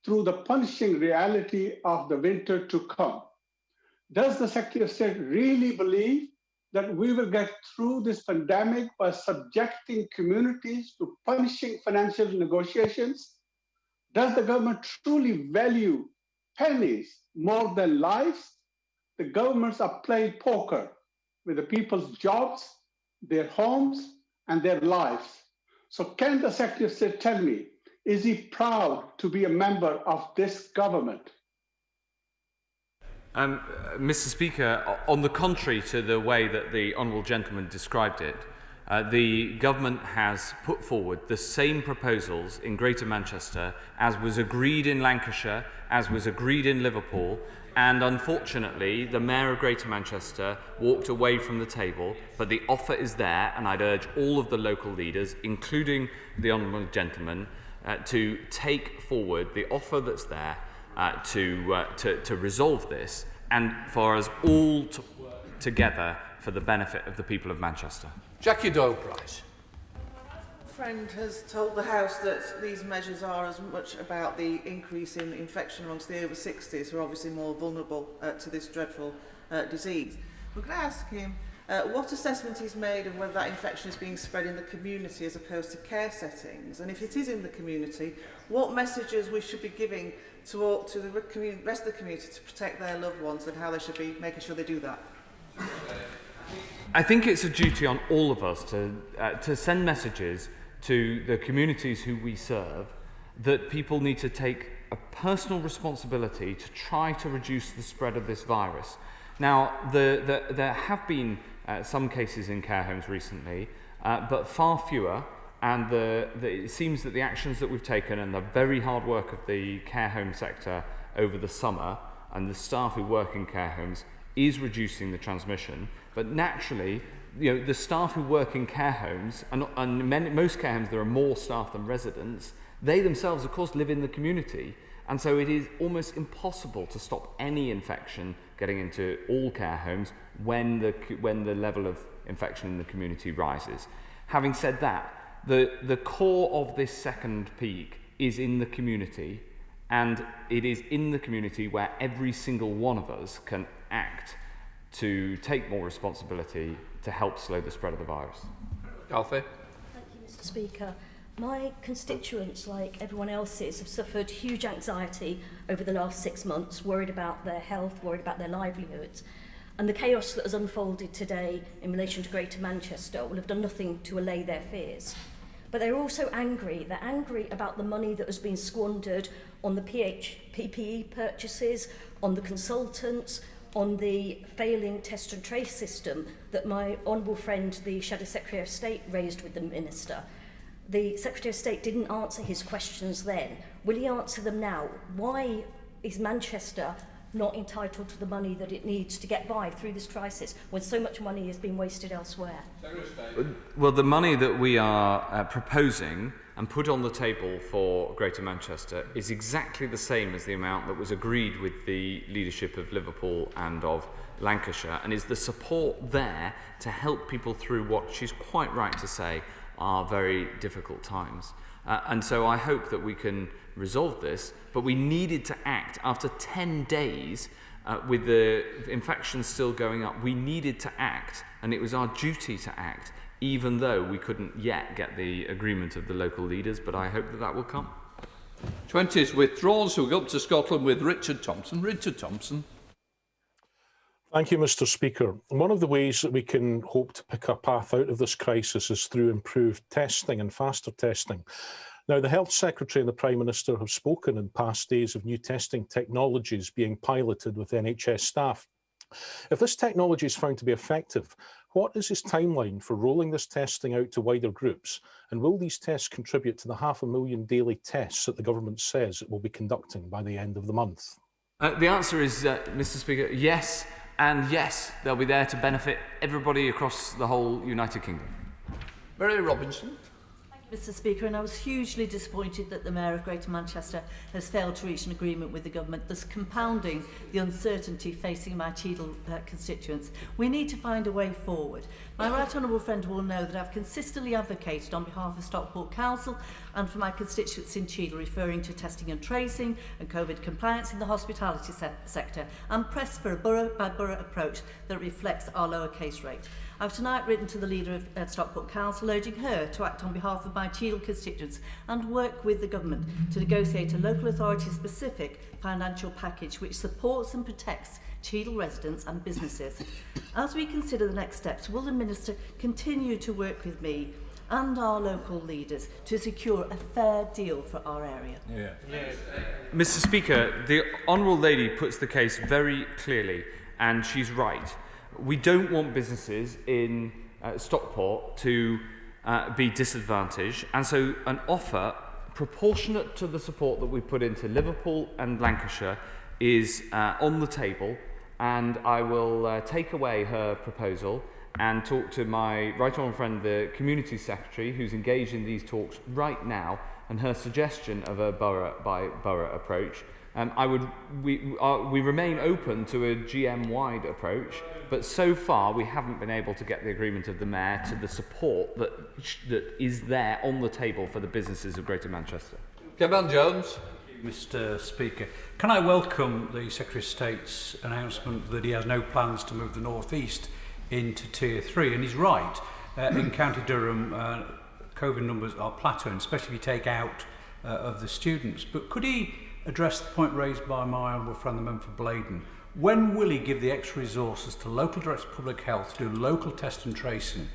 through the punishing reality of the winter to come. Does the Secretary of State really believe that we will get through this pandemic by subjecting communities to punishing financial negotiations? Does the government truly value pennies more than lives? The governments are playing poker with the people's jobs, their homes, and their lives. So can the Secretary of State tell me, is he proud to be a member of this government? Mr. Speaker, on the contrary to the way that the honourable gentleman described it, the government has put forward the same proposals in Greater Manchester as was agreed in Lancashire, as was agreed in Liverpool, and unfortunately the Mayor of Greater Manchester walked away from the table, but the offer is there, and I'd urge all of the local leaders, including the honourable gentleman, to take forward the offer that's there to resolve this, and for us all to work together for the benefit of the people of Manchester. Jackie Doyle-Price. Friend has told the House that these measures are as much about the increase in infection amongst the over 60s, who are obviously more vulnerable to this dreadful disease. We're going to ask him What assessment is made of whether that infection is being spread in the community as opposed to care settings? And if it is in the community, what messages we should be giving to the rest of the community to protect their loved ones, and how they should be making sure they do that? I think it's a duty on all of us to send messages to the communities who we serve that people need to take a personal responsibility to try to reduce the spread of this virus. Now, there have been some cases in care homes recently, but far fewer, and it seems that the actions that we've taken and the very hard work of the care home sector over the summer and the staff who work in care homes is reducing the transmission. But naturally, the staff who work in care homes, and in most care homes there are more staff than residents, they themselves, of course, live in the community. And so it is almost impossible to stop any infection getting into all care homes when the level of infection in the community rises. Having said that, the core of this second peak is in the community, and it is in the community where every single one of us can act to take more responsibility to help slow the spread of the virus. Alfie? Thank you, Mr. Speaker. My constituents, like everyone else's, have suffered huge anxiety over the last 6 months, worried about their health, worried about their livelihoods. And the chaos that has unfolded today in relation to Greater Manchester will have done nothing to allay their fears. But they're also angry. They're angry about the money that has been squandered on the PPE purchases, on the consultants, on the failing test and trace system that my honourable friend, the Shadow Secretary of State, raised with the Minister. The Secretary of State didn't answer his questions then. Will he answer them now? Why is Manchester not entitled to the money that it needs to get by through this crisis when so much money is being wasted elsewhere? Well, the money that we are proposing and put on the table for Greater Manchester is exactly the same as the amount that was agreed with the leadership of Liverpool and of Lancashire, and is the support there to help people through what she's quite right to say are very difficult times. And so I hope that we can resolve this, but we needed to act after 10 days with the infections still going up. We needed to act, and it was our duty to act, even though we couldn't yet get the agreement of the local leaders, but I hope that that will come. 20 is withdrawn, so we go up to Scotland with Richard Thompson. Richard Thompson. Thank you, Mr. Speaker. One of the ways that we can hope to pick a path out of this crisis is through improved testing and faster testing. Now, the Health Secretary and the Prime Minister have spoken in past days of new testing technologies being piloted with NHS staff. If this technology is found to be effective, what is his timeline for rolling this testing out to wider groups? And will these tests contribute to the 500,000 daily tests that the government says it will be conducting by the end of the month? The answer is, Mr. Speaker, yes. And yes, they'll be there to benefit everybody across the whole United Kingdom. Mary Robinson. Mr. Speaker, and I was hugely disappointed that the Mayor of Greater Manchester has failed to reach an agreement with the government, thus compounding the uncertainty facing my Cheadle constituents. We need to find a way forward. My right honourable friend will know that I've consistently advocated on behalf of Stockport Council and for my constituents in Cheadle, referring to testing and tracing and COVID compliance in the hospitality sector, and pressed for a borough-by-borough approach that reflects our lower case rate. I've tonight written to the leader of Stockport Council, urging her to act on behalf of my Cheadle constituents and work with the government to negotiate a local authority-specific financial package which supports and protects Cheadle residents and businesses. As we consider the next steps, will the Minister continue to work with me and our local leaders to secure a fair deal for our area? Mr. Speaker, the Honourable Lady puts the case very clearly, and she's right. We don't want businesses in Stockport to be disadvantaged, and so an offer proportionate to the support that we put into Liverpool and Lancashire is on the table, and I will take away her proposal and talk to my right honourable friend, the Community Secretary, who's engaged in these talks right now, and her suggestion of a borough-by-borough approach. We remain open to a GM-wide approach, but so far we haven't been able to get the agreement of the Mayor to the support that is there on the table for the businesses of Greater Manchester. Kevin Jones. Mr. Speaker, can I welcome the Secretary of State's announcement that he has no plans to move the North East into Tier 3. And he's right, in County Durham, COVID numbers are plateauing, especially if you take out of the students. But could he address the point raised by my honourable friend, the member for Blaydon? When will he give the extra resources to local directors of public health to do local test and tracing?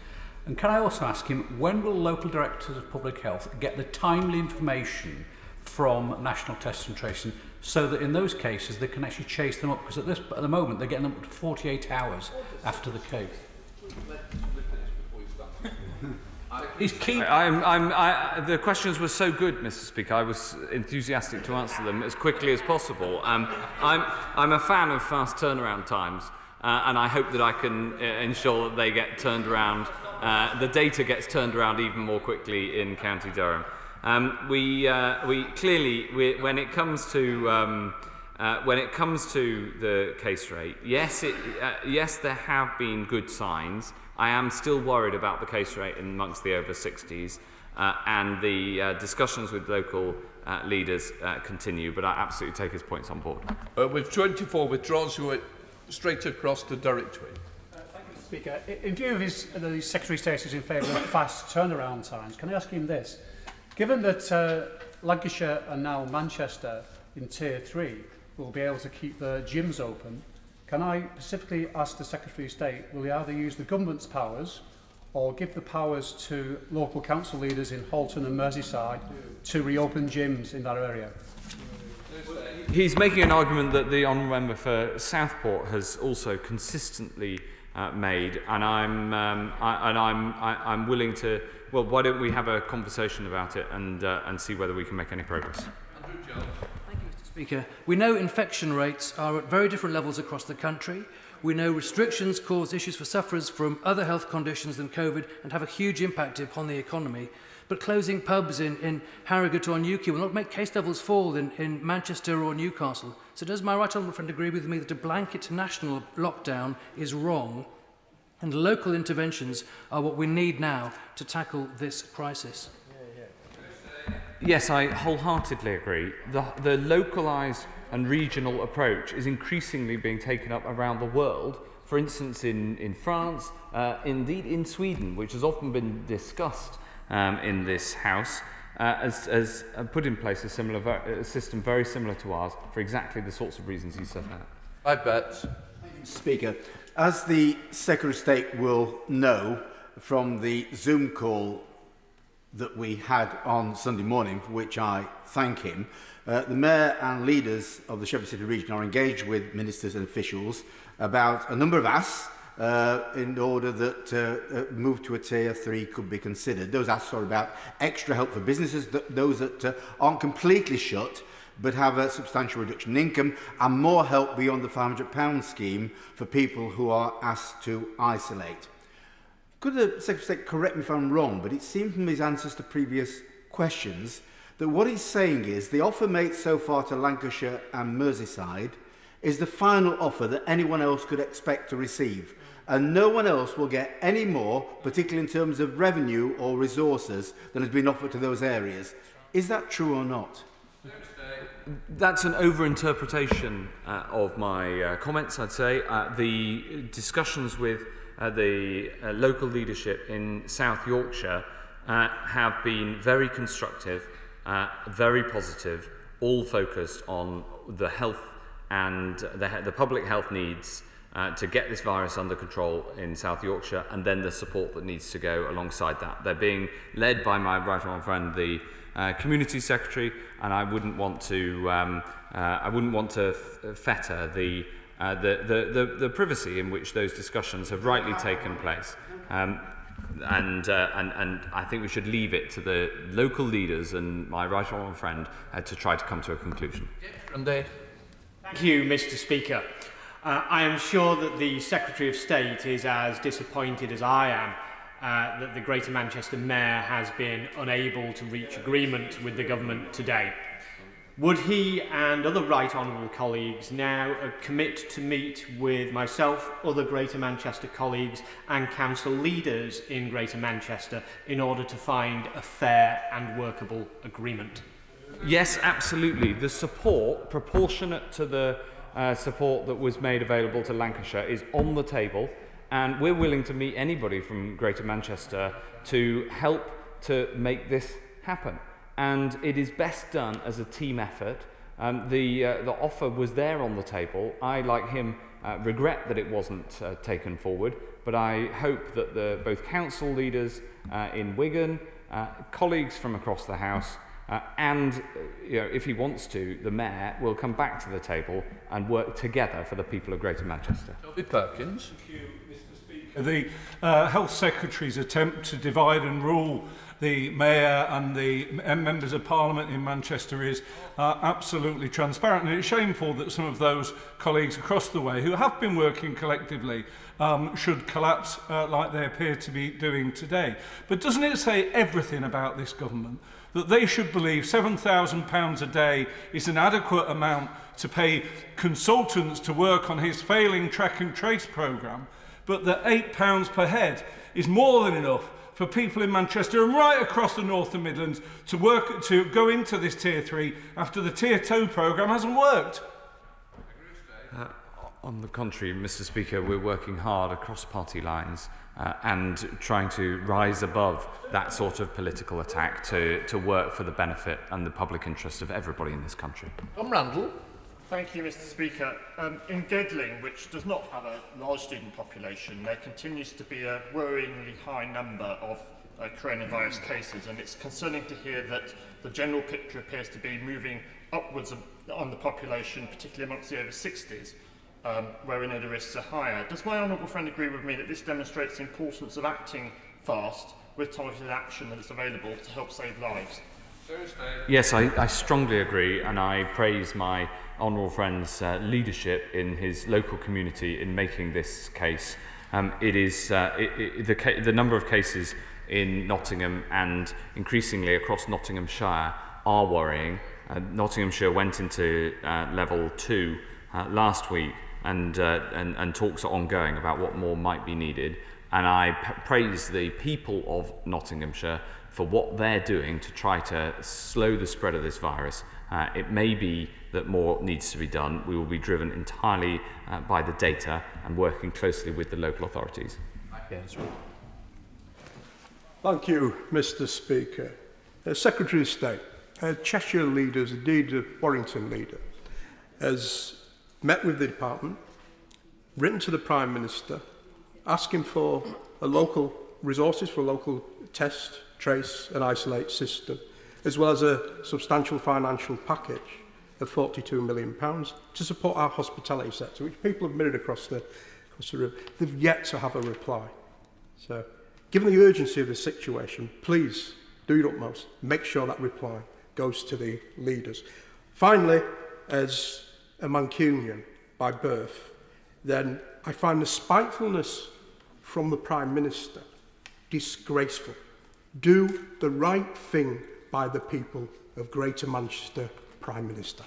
And can I also ask him, when will local directors of public health get the timely information from national test and tracing so that in those cases they can actually chase them up? Because at the moment they're getting them up to 48 hours after the case. The questions were so good, Mr. Speaker. I was enthusiastic to answer them as quickly as possible. I'm a fan of fast turnaround times, and I hope that I can ensure that they get turned around. The data gets turned around even more quickly in County Durham. We clearly, when it comes to the case rate, yes, there have been good signs. I am still worried about the case rate amongst the over 60s, and the discussions with local leaders continue, but I absolutely take his points on board. With 24 withdrawn, so we're straight across to Derek Twin. Thank you, Mr. Speaker. In view of the Secretary of State is in favour of fast turnaround times, can I ask him this? Given that Lancashire and now Manchester in Tier 3 will be able to keep the gyms open, can I specifically ask the Secretary of State, will he either use the government's powers or give the powers to local council leaders in Halton and Merseyside to reopen gyms in that area? He's making an argument that the honourable member for Southport has also consistently made, and I'm willing to. Well, why don't we have a conversation about it and see whether we can make any progress? Speaker, we know infection rates are at very different levels across the country. We know restrictions cause issues for sufferers from other health conditions than COVID and have a huge impact upon the economy. But closing pubs in Harrogate or Newquay will not make case levels fall in Manchester or Newcastle. So does my right honourable friend agree with me that a blanket national lockdown is wrong and local interventions are what we need now to tackle this crisis? Yes, I wholeheartedly agree. The localised and regional approach is increasingly being taken up around the world. For instance, in France, indeed in Sweden, which has often been discussed in this House, has put in place a system very similar to ours for exactly the sorts of reasons you set out. I bet. Speaker, as the Secretary of State will know from the Zoom call that we had on Sunday morning, for which I thank him, the Mayor and leaders of the Sheffield City region are engaged with ministers and officials about a number of asks in order that move to a Tier 3 could be considered. Those asks are about extra help for businesses, those that aren't completely shut but have a substantial reduction in income, and more help beyond the £500 scheme for people who are asked to isolate. Could the Secretary of State correct me if I'm wrong, but it seemed from his answers to previous questions that what he's saying is the offer made so far to Lancashire and Merseyside is the final offer that anyone else could expect to receive, and no one else will get any more, particularly in terms of revenue or resources, than has been offered to those areas. Is that true or not? That's an overinterpretation of my comments, I'd say. The discussions with the local leadership in South Yorkshire have been very constructive, very positive, all focused on the health and the public health needs to get this virus under control in South Yorkshire, and then the support that needs to go alongside that. They're being led by my right honourable friend, the Community Secretary, and I wouldn't want to fetter the privacy in which those discussions have rightly taken place. And I think we should leave it to the local leaders and my right honourable friend to try to come to a conclusion. Thank you, Mr. Speaker. I am sure that the Secretary of State is as disappointed as I am that the Greater Manchester Mayor has been unable to reach agreement with the government today. Would he and other right honourable colleagues now commit to meet with myself, other Greater Manchester colleagues and council leaders in Greater Manchester in order to find a fair and workable agreement? Yes, absolutely. The support, proportionate to the support that was made available to Lancashire, is on the table. and we're willing to meet anybody from Greater Manchester to help to make this happen. And it is best done as a team effort. The offer was there on the table. I, like him, regret that it wasn't taken forward, but I hope that both council leaders in Wigan, colleagues from across the House, and if he wants to, the Mayor will come back to the table and work together for the people of Greater Manchester. Toby Perkins. Thank you, Mr. Speaker. The Health Secretary's attempt to divide and rule the Mayor and the members of Parliament in Manchester is absolutely transparent, and it's shameful that some of those colleagues across the way who have been working collectively should collapse like they appear to be doing today. But doesn't it say everything about this government that they should believe £7,000 a day is an adequate amount to pay consultants to work on his failing track and trace programme, but that £8 per head is more than enough for people in Manchester and right across the North and Midlands to go into this Tier 3 after the Tier 2 programme hasn't worked? On the contrary, Mr. Speaker, we're working hard across party lines and trying to rise above that sort of political attack to work for the benefit and the public interest of everybody in this country. Tom Randall. Thank you, Mr. Speaker. In Gedling, which does not have a large student population, there continues to be a worryingly high number of coronavirus cases, and it's concerning to hear that the general picture appears to be moving upwards on the population, particularly amongst the over 60s, where we know the risks are higher. Does my honourable friend agree with me that this demonstrates the importance of acting fast with targeted action that is available to help save lives? Yes, I strongly agree, and I praise my honourable friend's leadership in his local community in making this case. The number of cases in Nottingham and increasingly across Nottinghamshire are worrying. Nottinghamshire went into level 2 last week, and talks are ongoing about what more might be needed. And I praise the people of Nottinghamshire for what they're doing to try to slow the spread of this virus. It may be that more needs to be done. We will be driven entirely by the data and working closely with the local authorities. Thank you, Mr. Speaker. Secretary of State, Cheshire leaders, indeed the Warrington leader, has met with the department, written to the Prime Minister, asking for local resources for a local test, trace and isolate system, as well as a substantial financial package of £42 million to support our hospitality sector, which people have mirrored across the room. They've yet to have a reply. So, given the urgency of the situation, please do your utmost, make sure that reply goes to the leaders. Finally, as a Mancunian by birth, then I find the spitefulness from the Prime Minister disgraceful. Do the right thing by the people of Greater Manchester, Prime Minister.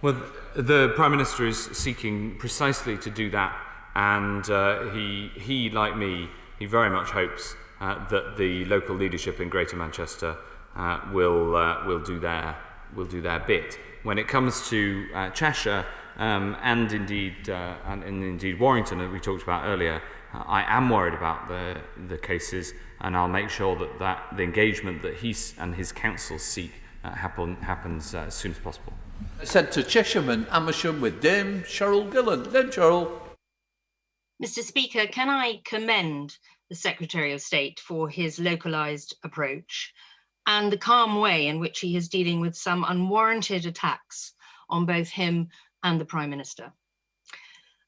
Well, the Prime Minister is seeking precisely to do that, and he, like me, he very much hopes that the local leadership in Greater Manchester will do their bit. When it comes to Cheshire and indeed Warrington, as we talked about earlier, I am worried about the cases, and I'll make sure that the engagement that he and his council seek happens as soon as possible. I said to Cheshireman Amersham with Dame Cheryl Gillan. Dame Cheryl. Mr. Speaker, can I commend the Secretary of State for his localised approach and the calm way in which he is dealing with some unwarranted attacks on both him and the Prime Minister.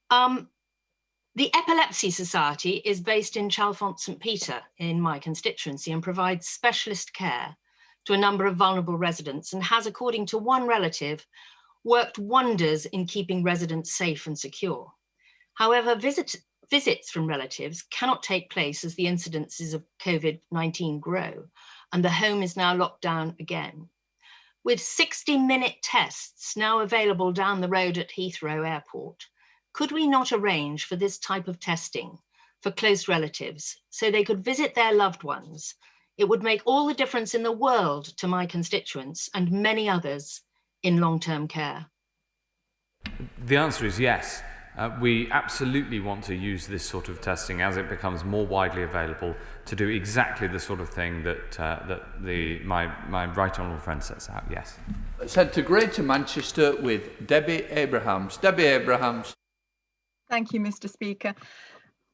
The Epilepsy Society is based in Chalfont St Peter in my constituency and provides specialist care to a number of vulnerable residents and has, according to one relative, worked wonders in keeping residents safe and secure. However, visits from relatives cannot take place as the incidences of COVID-19 grow, and the home is now locked down again. With 60-minute tests now available down the road at Heathrow Airport, could we not arrange for this type of testing for close relatives so they could visit their loved ones? It would make all the difference in the world to my constituents and many others in long-term care. The answer is yes. We absolutely want to use this sort of testing as it becomes more widely available to do exactly the sort of thing that my right honourable friend sets out. Yes. Let's head to Greater Manchester with Debbie Abrahams. Debbie Abrahams. Thank you, Mr. Speaker.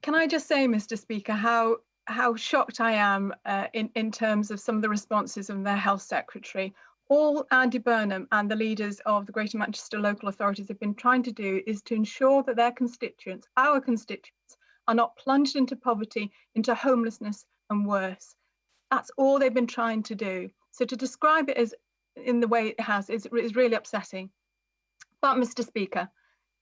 Can I just say, Mr. Speaker, how shocked I am in terms of some of the responses of their Health Secretary. All Andy Burnham and the leaders of the Greater Manchester local authorities have been trying to do is to ensure that their constituents, our constituents, are not plunged into poverty, into homelessness and worse. That's all they've been trying to do. So to describe it as in the way it has is really upsetting. But Mr. Speaker,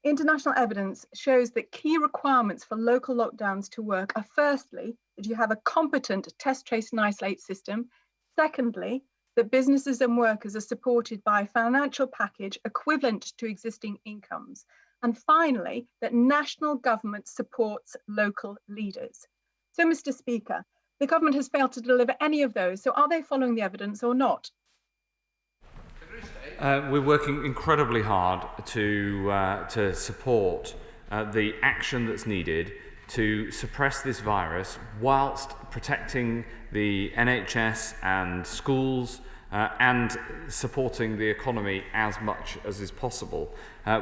international evidence shows that key requirements for local lockdowns to work are firstly, that you have a competent test, trace and isolate system. Secondly, that businesses and workers are supported by a financial package equivalent to existing incomes. And finally, that national government supports local leaders. So, Mr. Speaker, the government has failed to deliver any of those. So are they following the evidence or not? We're working incredibly hard to support the action that's needed to suppress this virus whilst protecting the NHS and schools and supporting the economy as much as is possible.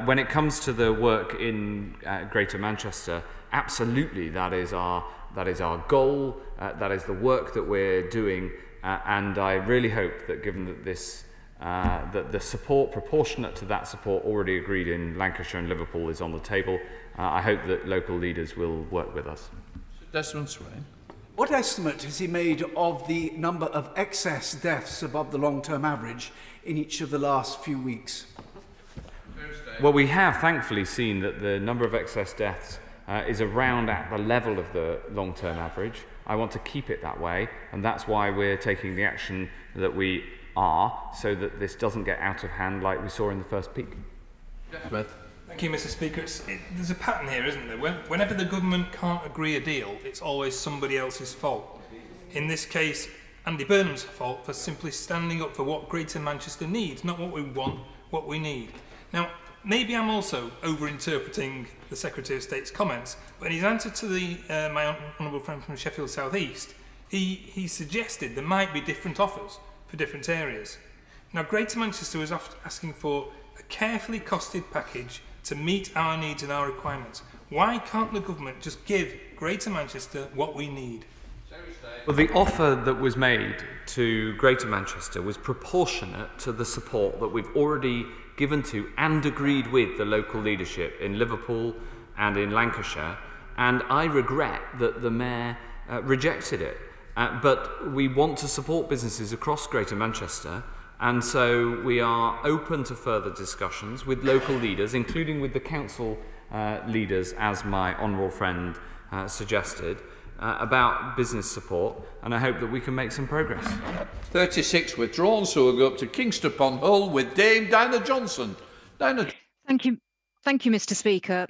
When it comes to the work in Greater Manchester, absolutely that is our goal, that is the work that we're doing, and I really hope that given that this that the support proportionate to that support already agreed in Lancashire and Liverpool is on the table, I hope that local leaders will work with us. Desmond Swain. What estimate has he made of the number of excess deaths above the long-term average in each of the last few weeks? Well, we have thankfully seen that the number of excess deaths is around at the level of the long-term average. I want to keep it that way, and that's why we're taking the action that we are, so that this doesn't get out of hand like we saw in the first peak. Thank you, Mr. Speaker. There's a pattern here, isn't there? Whenever the government can't agree a deal, it's always somebody else's fault. In this case, Andy Burnham's fault for simply standing up for what Greater Manchester needs, not what we want, what we need. Now, maybe I'm also over-interpreting the Secretary of State's comments, but in his answer to my honourable friend from Sheffield South East, he suggested there might be different offers for different areas. Now, Greater Manchester was asking for a carefully costed package to meet our needs and our requirements. Why can't the government just give Greater Manchester what we need? Well, the offer that was made to Greater Manchester was proportionate to the support that we've already given to and agreed with the local leadership in Liverpool and in Lancashire, and I regret that the Mayor rejected it. But we want to support businesses across Greater Manchester, and so we are open to further discussions with local leaders, including with the council leaders, as my honourable friend suggested, about business support, and I hope that we can make some progress. 36 withdrawn, so we'll go up to Kingston upon Hull with Dame Dinah Johnson. Dinah. Thank you, Mr. Speaker.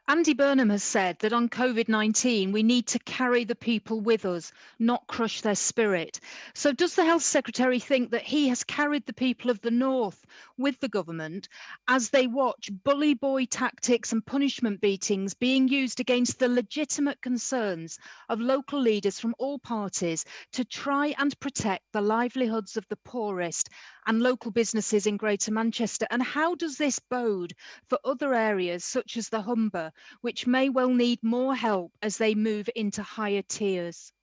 Andy Burnham has said that on COVID-19, we need to carry the people with us, not crush their spirit. So does the Health Secretary think that he has carried the people of the North with the government as they watch bully boy tactics and punishment beatings being used against the legitimate concerns of local leaders from all parties to try and protect the livelihoods of the poorest and local businesses in Greater Manchester? And how does this bode for other areas such as the Humber, which may well need more help as they move into higher tiers?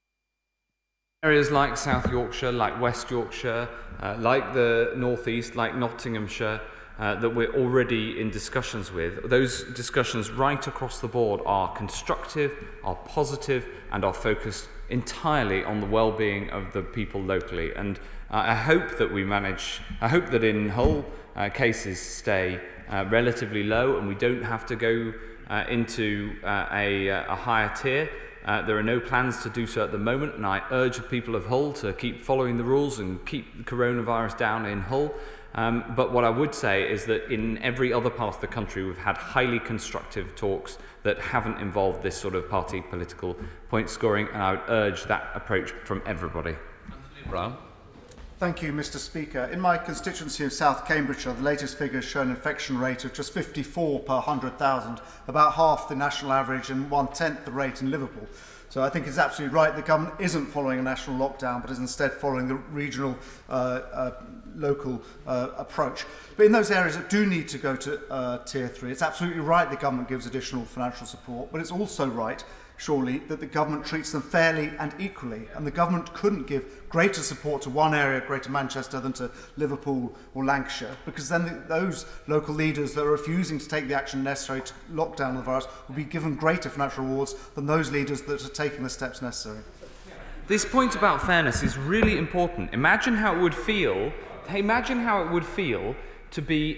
Areas like South Yorkshire, like West Yorkshire, like the North East, like Nottinghamshire, that we're already in discussions with. Those discussions right across the board are constructive, are positive, and are focused entirely on the well-being of the people locally. And I hope that I hope that in Hull cases stay relatively low and we don't have to go into a higher tier. There are no plans to do so at the moment, and I urge the people of Hull to keep following the rules and keep the coronavirus down in Hull. But what I would say is that in every other part of the country, we've had highly constructive talks that haven't involved this sort of party political point scoring, and I would urge that approach from everybody. Anthony Brown. Thank you, Mr. Speaker. In my constituency of South Cambridgeshire, the latest figures show an infection rate of just 54 per 100,000, about half the national average and 1/10 the rate in Liverpool. So I think it's absolutely right the government isn't following a national lockdown, but is instead following the regional, local approach. But in those areas that do need to go to Tier 3, it's absolutely right the government gives additional financial support, but it's also right, surely, that the government treats them fairly and equally. And the government couldn't give greater support to one area, Greater Manchester, than to Liverpool or Lancashire, because then those local leaders that are refusing to take the action necessary to lock down the virus will be given greater financial rewards than those leaders that are taking the steps necessary. This point about fairness is really important. Imagine how it would feel. Imagine how it would feel to be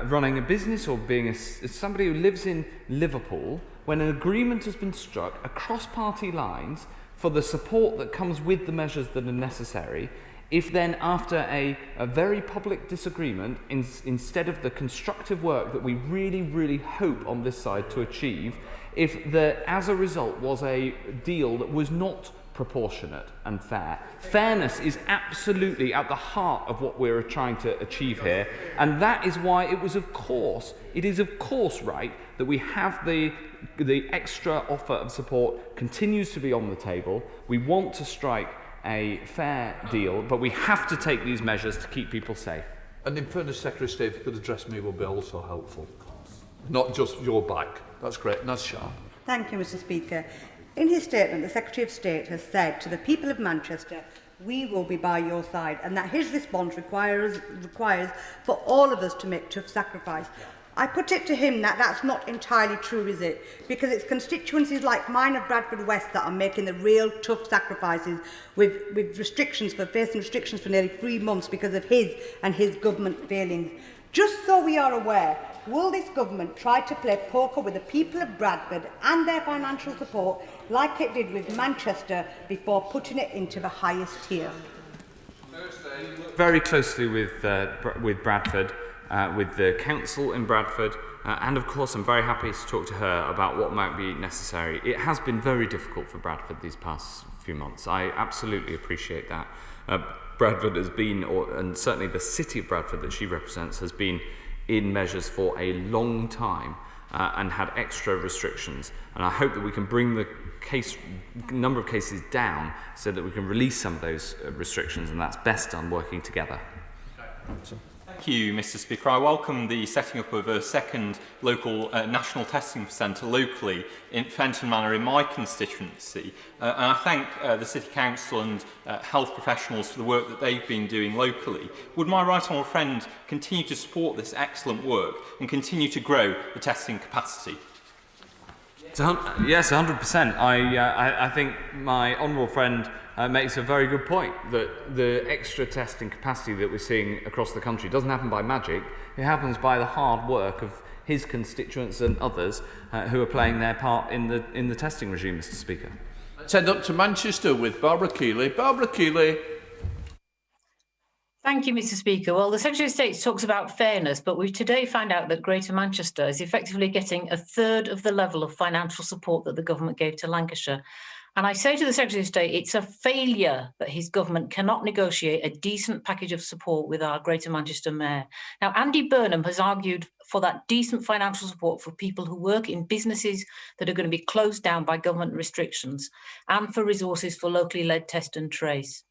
running a business or being somebody who lives in Liverpool when an agreement has been struck across party lines for the support that comes with the measures that are necessary. If then, after a very public disagreement, instead of the constructive work that we really, really hope on this side to achieve, if there, as a result, was a deal that was not proportionate and fair. Fairness is absolutely at the heart of what we're trying to achieve here, and that is why it is of course right that we have the extra offer of support continues to be on the table. We want to strike a fair deal, but we have to take these measures to keep people safe. And in fairness, Secretary of State, if you could address me, would be also helpful. Not just your back. That's great. That's sharp. Thank you, Mr. Speaker. In his statement, the Secretary of State has said to the people of Manchester, we will be by your side, and that his response requires for all of us to make tough sacrifice. I put it to him that that's not entirely true, is it? Because it's constituencies like mine of Bradford West that are making the real tough sacrifices with facing restrictions for nearly 3 months because of his and his government failings. Just so we are aware, will this government try to play poker with the people of Bradford and their financial support like it did with Manchester before putting it into the highest tier? Very closely with Bradford, with the council in Bradford, and of course I'm very happy to talk to her about what might be necessary. It has been very difficult for Bradford these past few months. I absolutely appreciate that. Bradford has been, and certainly the city of Bradford that she represents, has been in measures for a long time and had extra restrictions. And I hope that we can bring the number of cases down so that we can release some of those restrictions, and that's best done working together. Thank you, Mr. Speaker. I welcome the setting up of a second local national testing centre locally in Fenton Manor in my constituency. And I thank the City Council and health professionals for the work that they've been doing locally. Would my right honourable friend continue to support this excellent work and continue to grow the testing capacity? Yes, 100%. I think my honourable friend makes a very good point that the extra testing capacity that we're seeing across the country doesn't happen by magic. It happens by the hard work of his constituents and others who are playing their part in the testing regime, Mr. Speaker. Let's head up to Manchester with Barbara Keeley. Barbara Keeley. Thank you, Mr. Speaker. Well, the Secretary of State talks about fairness, but we've today found out that Greater Manchester is effectively getting 1/3 of the level of financial support that the government gave to Lancashire. And I say to the Secretary of State, it's a failure that his government cannot negotiate a decent package of support with our Greater Manchester Mayor. Now, Andy Burnham has argued for that decent financial support for people who work in businesses that are going to be closed down by government restrictions and for resources for locally led test and trace.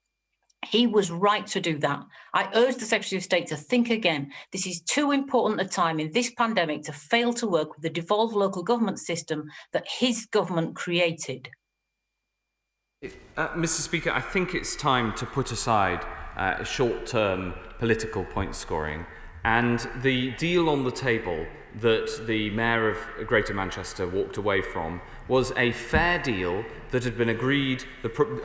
He was right to do that. I urge the Secretary of State to think again. This is too important a time in this pandemic to fail to work with the devolved local government system that his government created. Mr. Speaker, I think it's time to put aside short-term political point scoring, and the deal on the table that the Mayor of Greater Manchester walked away from was a fair deal that had been agreed,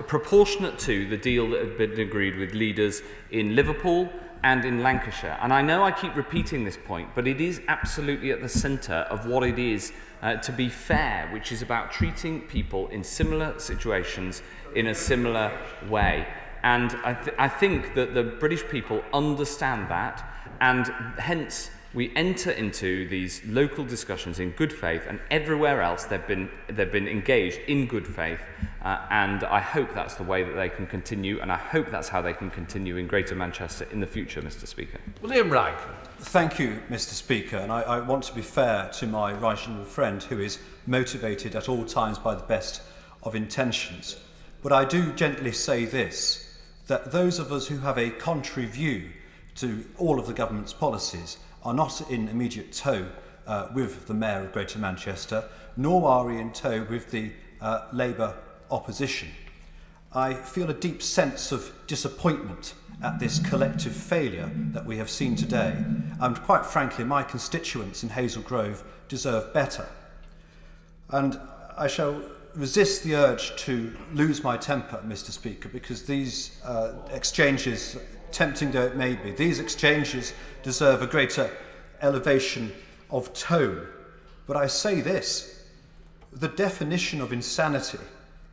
proportionate to the deal that had been agreed with leaders in Liverpool and in Lancashire. And I know I keep repeating this point, but it is absolutely at the centre of what it is to be fair, which is about treating people in similar situations in a similar way. And I think that the British people understand that, and hence we enter into these local discussions in good faith, and everywhere else they've been engaged in good faith and I hope that's the way that they can continue, and I hope that's how they can continue in Greater Manchester in the future, Mr. Speaker. William Wright. Thank you, Mr. Speaker, and I want to be fair to my right honourable friend who is motivated at all times by the best of intentions. But I do gently say this, that those of us who have a contrary view to all of the government's policies are not in immediate tow with the Mayor of Greater Manchester, nor are we in tow with the Labour opposition. I feel a deep sense of disappointment at this collective failure that we have seen today, and quite frankly my constituents in Hazel Grove deserve better. And I shall resist the urge to lose my temper, Mr. Speaker, because these exchanges, tempting though it may be, these exchanges deserve a greater elevation of tone. But I say this, the definition of insanity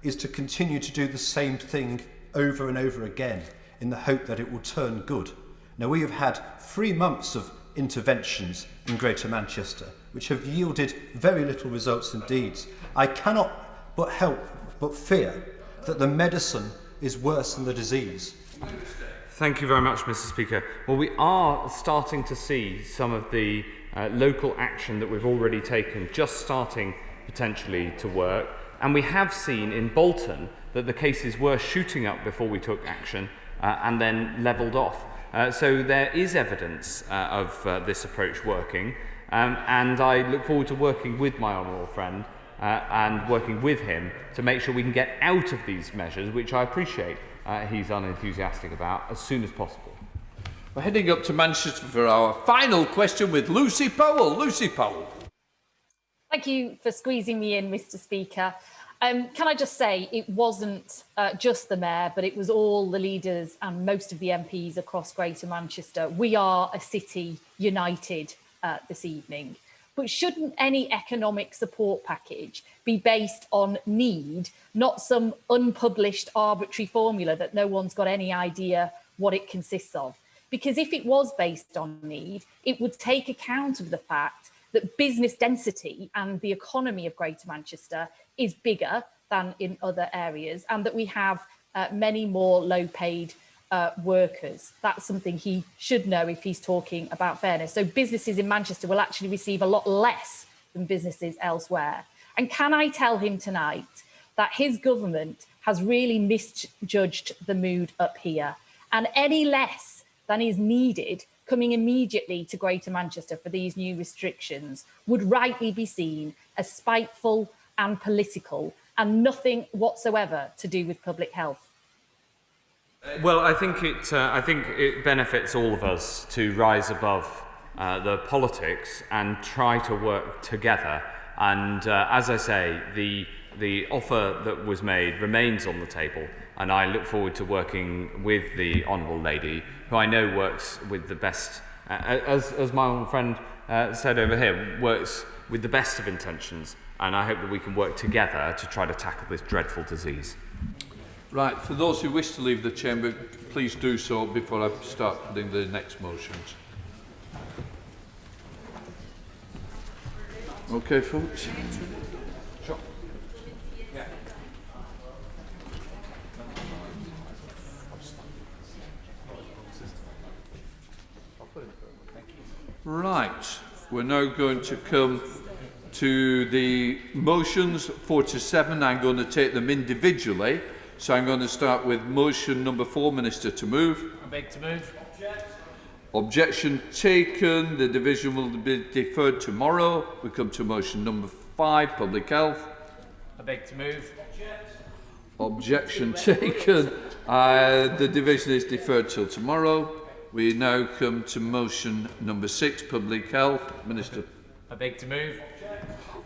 is to continue to do the same thing over and over again in the hope that it will turn good. Now, we have had 3 months of interventions in Greater Manchester, which have yielded very little results indeed. I cannot but help but fear that the medicine is worse than the disease. Thank you very much, Mr. Speaker. Well, we are starting to see some of the local action that we've already taken just starting potentially to work. And we have seen in Bolton that the cases were shooting up before we took action and then levelled off. So there is evidence of this approach working. And I look forward to working with my honourable friend and working with him to make sure we can get out of these measures, which I appreciate he's unenthusiastic about, as soon as possible. We're heading up to Manchester for our final question with Lucy Powell. Lucy Powell. Thank you for squeezing me in, Mr. Speaker. Can I just say it wasn't just the Mayor, but it was all the leaders and most of the MPs across Greater Manchester. We are a city united this evening. But shouldn't any economic support package be based on need, not some unpublished arbitrary formula that no one's got any idea what it consists of? Because if it was based on need, it would take account of the fact that business density and the economy of Greater Manchester is bigger than in other areas, and that we have many more low-paid workers. That's something he should know if he's talking about fairness. So businesses in Manchester will actually receive a lot less than businesses elsewhere. And can I tell him tonight that his government has really misjudged the mood up here, and any less than is needed coming immediately to Greater Manchester for these new restrictions would rightly be seen as spiteful and political and nothing whatsoever to do with public health? Well, I think it benefits all of us to rise above the politics and try to work together. And as I say, the offer that was made remains on the table, and I look forward to working with the Honourable Lady, who I know works with the best, as my old friend said over here, works with the best of intentions, and I hope that we can work together to try to tackle this dreadful disease. Right, for those who wish to leave the chamber, please do so before I start putting the next motions. Okay, folks. Sure. Right, we're now going to come to the motions 4 to 7. I'm going to take them individually. So I'm going to start with motion number 4, Minister to move. I beg to move. Objection taken. The division will be deferred tomorrow. We come to motion number 5, Public Health. I beg to move. Objection taken. The division is deferred till tomorrow. We now come to motion number 6, Public Health. Minister. I beg to move.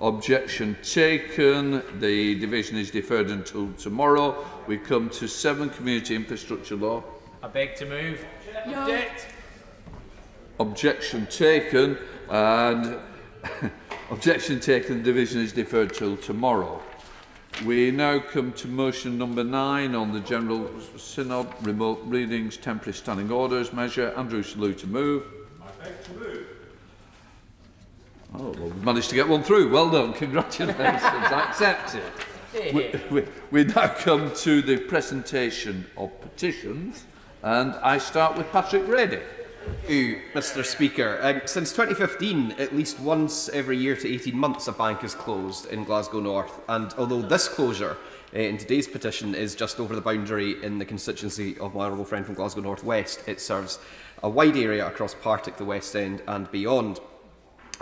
Objection taken. The division is deferred until tomorrow. We come to 7, Community Infrastructure Law. I beg to move. Object. Objection taken. And objection taken. The division is deferred till tomorrow. We now come to motion number 9 on the General Synod Remote Readings Temporary Standing Orders measure. Andrew Salou to move. I beg to move. Oh, well, we managed to get one through. Well done. Congratulations. Accepted. We now come to the presentation of petitions, and I start with Patrick Grady. Thank you, Mr Speaker. Since 2015, at least once every year to 18 months, a bank is closed in Glasgow North, and although this closure in today's petition is just over the boundary in the constituency of my honourable friend from Glasgow North West, it serves a wide area across Partick, the West End and beyond.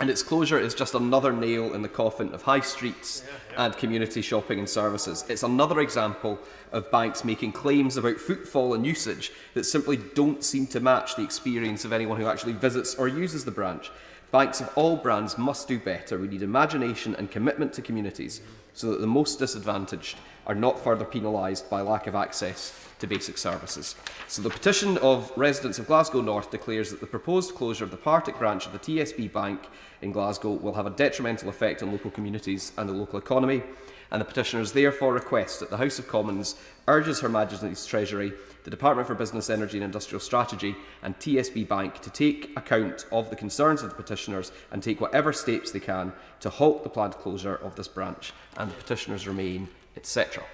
And its closure is just another nail in the coffin of high streets and community shopping and services. It's another example of banks making claims about footfall and usage that simply don't seem to match the experience of anyone who actually visits or uses the branch. Banks of all brands must do better. We need imagination and commitment to communities so that the most disadvantaged are not further penalised by lack of access to basic services. So the petition of residents of Glasgow North declares that the proposed closure of the Partick branch of the TSB Bank in Glasgow will have a detrimental effect on local communities and the local economy, and the petitioners therefore request that the House of Commons urges Her Majesty's Treasury, the Department for Business, Energy and Industrial Strategy and TSB Bank to take account of the concerns of the petitioners and take whatever steps they can to halt the planned closure of this branch and the petitioners remain, etc.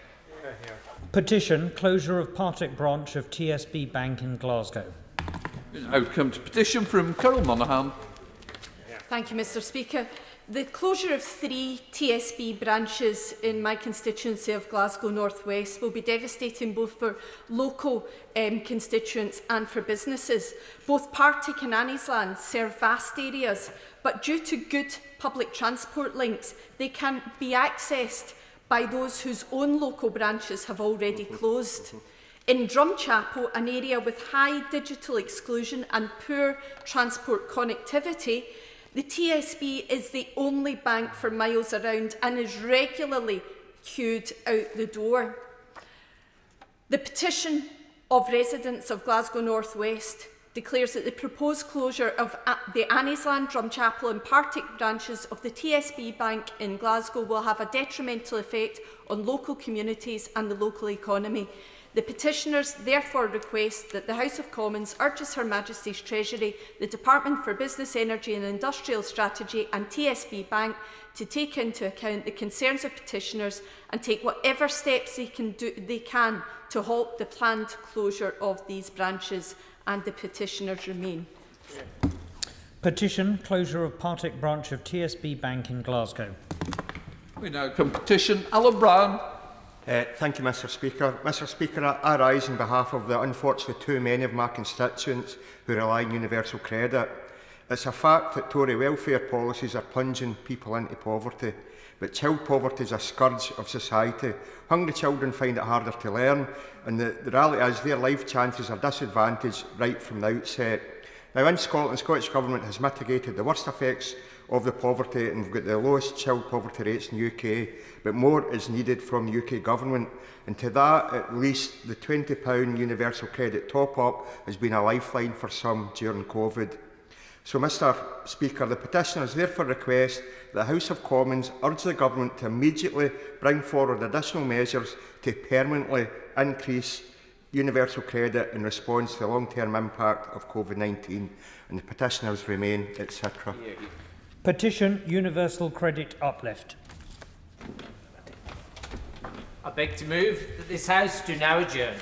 Petition closure of Partick branch of TSB Bank in Glasgow. We now come to petition from Carol Monaghan. Thank you, Mr Speaker. The closure of 3 TSB branches in my constituency of Glasgow North West will be devastating both for local constituents and for businesses. Both Partick and Anniesland serve vast areas, but due to good public transport links, they can be accessed by those whose own local branches have already closed. In Drumchapel, an area with high digital exclusion and poor transport connectivity, the TSB is the only bank for miles around and is regularly queued out the door. The petition of residents of Glasgow North West declares that the proposed closure of the Anniesland, Drumchapel and Partick branches of the TSB Bank in Glasgow will have a detrimental effect on local communities and the local economy. The petitioners therefore request that the House of Commons urges Her Majesty's Treasury, the Department for Business, Energy and Industrial Strategy and TSB Bank to take into account the concerns of petitioners and take whatever steps they can to halt the planned closure of these branches, and the petitioners remain. Petition closure of Partick branch of TSB Bank in Glasgow. We now come petition Alan Brown. Thank you, Mr Speaker. Mr Speaker, I rise on behalf of the unfortunately too many of my constituents who rely on universal credit. It's a fact that Tory welfare policies are plunging people into poverty, but child poverty is a scourge of society. Hungry children find it harder to learn, and the reality is their life chances are disadvantaged right from the outset. Now, in Scotland, the Scottish Government has mitigated the worst effects of the poverty and we've got the lowest child poverty rates in the UK, but more is needed from the UK Government. And to that, at least the £20 universal credit top-up has been a lifeline for some during COVID. So, Mr Speaker, the petitioners therefore request that the House of Commons urge the Government to immediately bring forward additional measures to permanently increase universal credit in response to the long-term impact of COVID-19, and the petitioners remain, etc. Petition universal credit uplift. I beg to move that this House do now adjourn.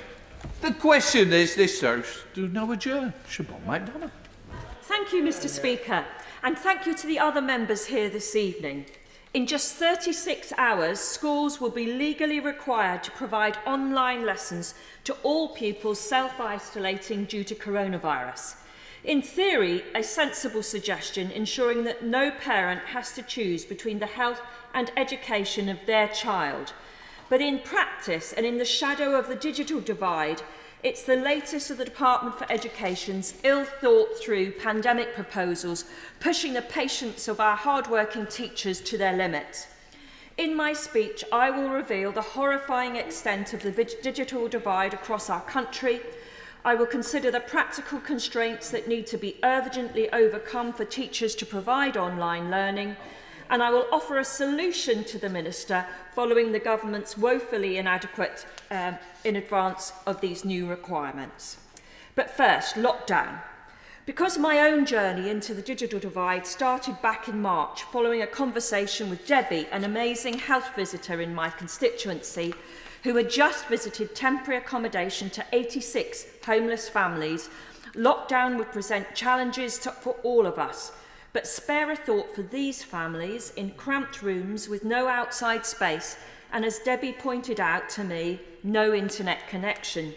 The question is, this House do now adjourn. Siobhan MacDonald. Thank you, Mr Speaker, and thank you to the other members here this evening. In just 36 hours, schools will be legally required to provide online lessons to all pupils self-isolating due to coronavirus. In theory, a sensible suggestion ensuring that no parent has to choose between the health and education of their child. But in practice, and in the shadow of the digital divide, it's the latest of the Department for Education's ill-thought-through pandemic proposals pushing the patience of our hard-working teachers to their limits. In my speech, I will reveal the horrifying extent of the digital divide across our country. I will consider the practical constraints that need to be urgently overcome for teachers to provide online learning, and I will offer a solution to the Minister following the Government's woefully inadequate in advance of these new requirements. But first, lockdown. Because my own journey into the digital divide started back in March following a conversation with Debbie, an amazing health visitor in my constituency, who had just visited temporary accommodation to 86 homeless families, lockdown would present challenges for all of us. But spare a thought for these families in cramped rooms with no outside space and, as Debbie pointed out to me, no internet connection.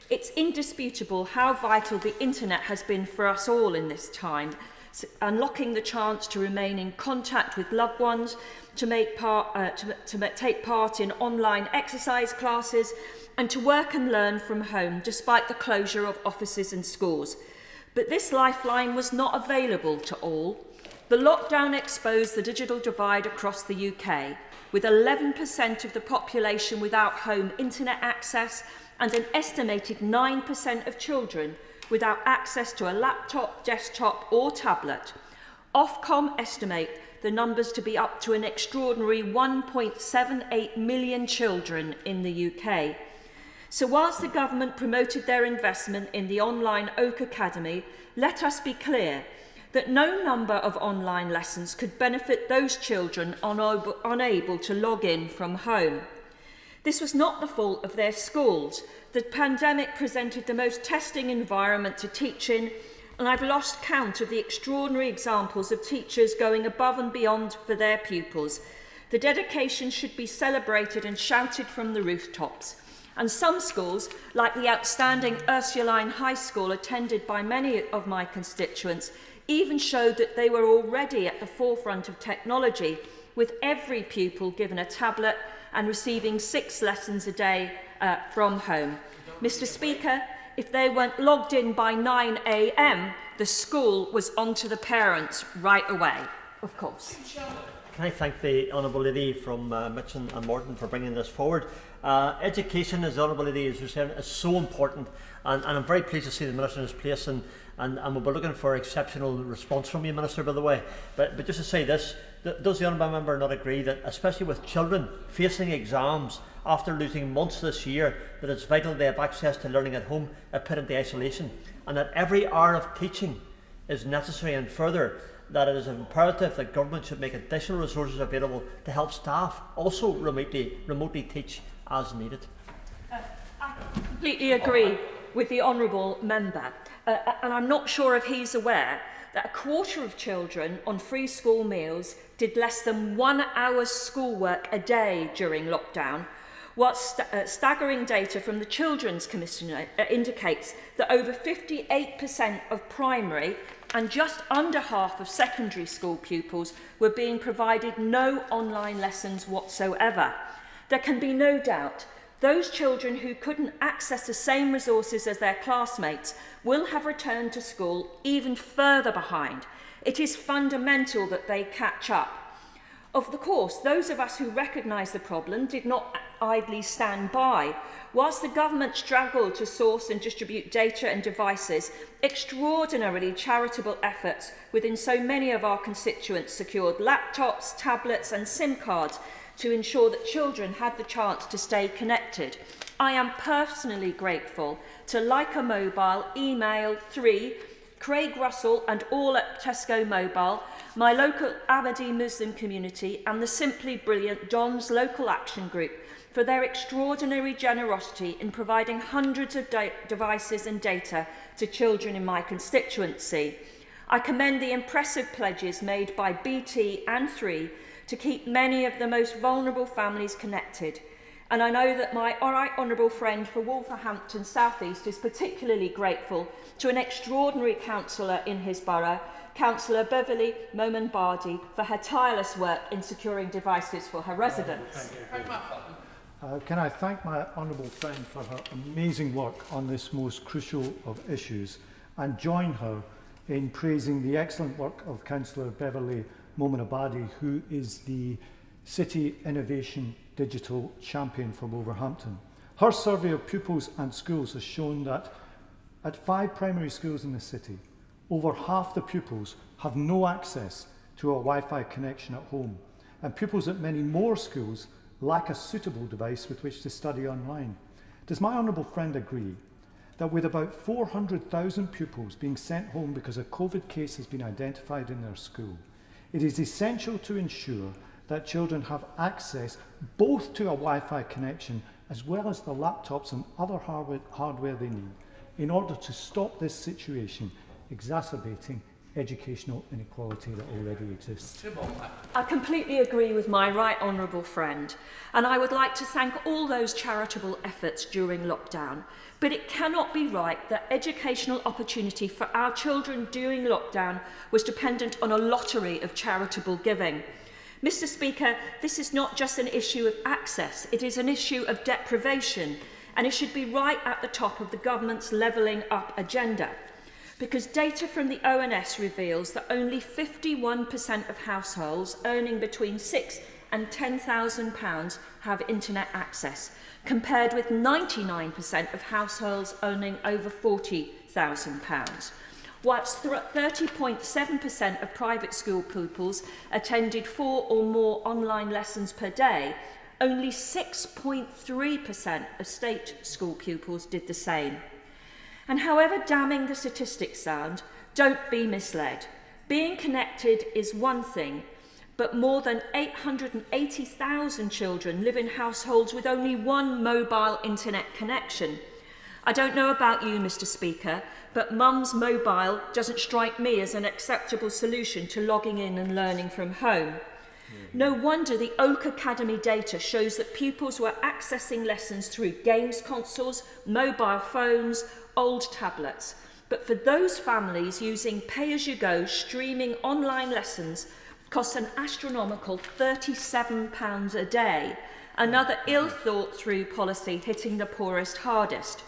It's indisputable how vital the internet has been for us all in this time, unlocking the chance to remain in contact with loved ones, to take part in online exercise classes, and to work and learn from home despite the closure of offices and schools. But this lifeline was not available to all. The lockdown exposed the digital divide across the UK, with 11% of the population without home internet access and an estimated 9% of children without access to a laptop, desktop or tablet. Ofcom estimate the numbers to be up to an extraordinary 1.78 million children in the UK. So whilst the government promoted their investment in the online Oak Academy, let us be clear that no number of online lessons could benefit those children unable to log in from home. This was not the fault of their schools. The pandemic presented the most testing environment to teach in, and I've lost count of the extraordinary examples of teachers going above and beyond for their pupils. The dedication should be celebrated and shouted from the rooftops. And some schools, like the outstanding Ursuline High School attended by many of my constituents, even showed that they were already at the forefront of technology, with every pupil given a tablet and receiving 6 lessons a day from home. Mr. Speaker, if they weren't logged in by 9 a.m, the school was on to the parents right away, of course. Can I thank the Honourable Lady from Mitchin and Morton for bringing this forward. Education, as the Honourable Lady is saying, is so important, and I'm very pleased to see the Minister in his place, and we'll be looking for exceptional response from you, Minister, by the way. But just to say this, does the Honourable Member not agree that, especially with children facing exams after losing months this year, that it's vital they have access to learning at home, put into isolation, and that every hour of teaching is necessary, and further, that it is imperative that government should make additional resources available to help staff also remotely teach as needed? I completely agree with the Honourable Member, and I'm not sure if he's aware that a quarter of children on free school meals did less than 1 hour's schoolwork a day during lockdown, whilst staggering data from the Children's Commission indicates that over 58% of primary and just under half of secondary school pupils were being provided no online lessons whatsoever. There can be no doubt those children who couldn't access the same resources as their classmates will have returned to school even further behind. It is fundamental that they catch up. Of course, those of us who recognise the problem did not idly stand by. Whilst the government struggled to source and distribute data and devices, extraordinarily charitable efforts within so many of our constituents secured laptops, tablets and SIM cards to ensure that children had the chance to stay connected. I am personally grateful to Leica Mobile, Email, 3, Craig Russell and all at Tesco Mobile, my local Aberdeen Muslim community and the simply brilliant Don's Local Action Group for their extraordinary generosity in providing hundreds of devices and data to children in my constituency. I commend the impressive pledges made by BT and 3 to keep many of the most vulnerable families connected. And I know that my honourable friend for Wolverhampton South East is particularly grateful to an extraordinary councillor in his borough, Councillor Beverly Moman Bardi, for her tireless work in securing devices for her residents. Can I thank my honourable friend for her amazing work on this most crucial of issues, and join her in praising the excellent work of Councillor Beverly Moman Abadi, who is the City Innovation Digital Champion for Wolverhampton. Her survey of pupils and schools has shown that at 5 primary schools in the city, over half the pupils have no access to a Wi-Fi connection at home, and pupils at many more schools lack a suitable device with which to study online. Does my honourable friend agree that with about 400,000 pupils being sent home because a COVID case has been identified in their school, it is essential to ensure that children have access both to a Wi-Fi connection as well as the laptops and other hardware they need in order to stop this situation exacerbating educational inequality that already exists. I completely agree with my right honourable friend, and I would like to thank all those charitable efforts during lockdown. But it cannot be right that educational opportunity for our children during lockdown was dependent on a lottery of charitable giving. Mr. Speaker, this is not just an issue of access, it is an issue of deprivation, and it should be right at the top of the government's levelling up agenda. Because data from the ONS reveals that only 51% of households earning between £6,000 and £10,000 have internet access, compared with 99% of households owning over £40,000. Whilst 30.7% of private school pupils attended 4 or more online lessons per day, only 6.3% of state school pupils did the same. And however damning the statistics sound, don't be misled. Being connected is one thing, but more than 880,000 children live in households with only one mobile internet connection. I don't know about you, Mr. Speaker, but Mum's mobile doesn't strike me as an acceptable solution to logging in and learning from home. No wonder the Oak Academy data shows that pupils were accessing lessons through games consoles, mobile phones, old tablets. But for those families using pay-as-you-go streaming online lessons costs an astronomical £37 a day, another ill-thought-through policy hitting the poorest hardest.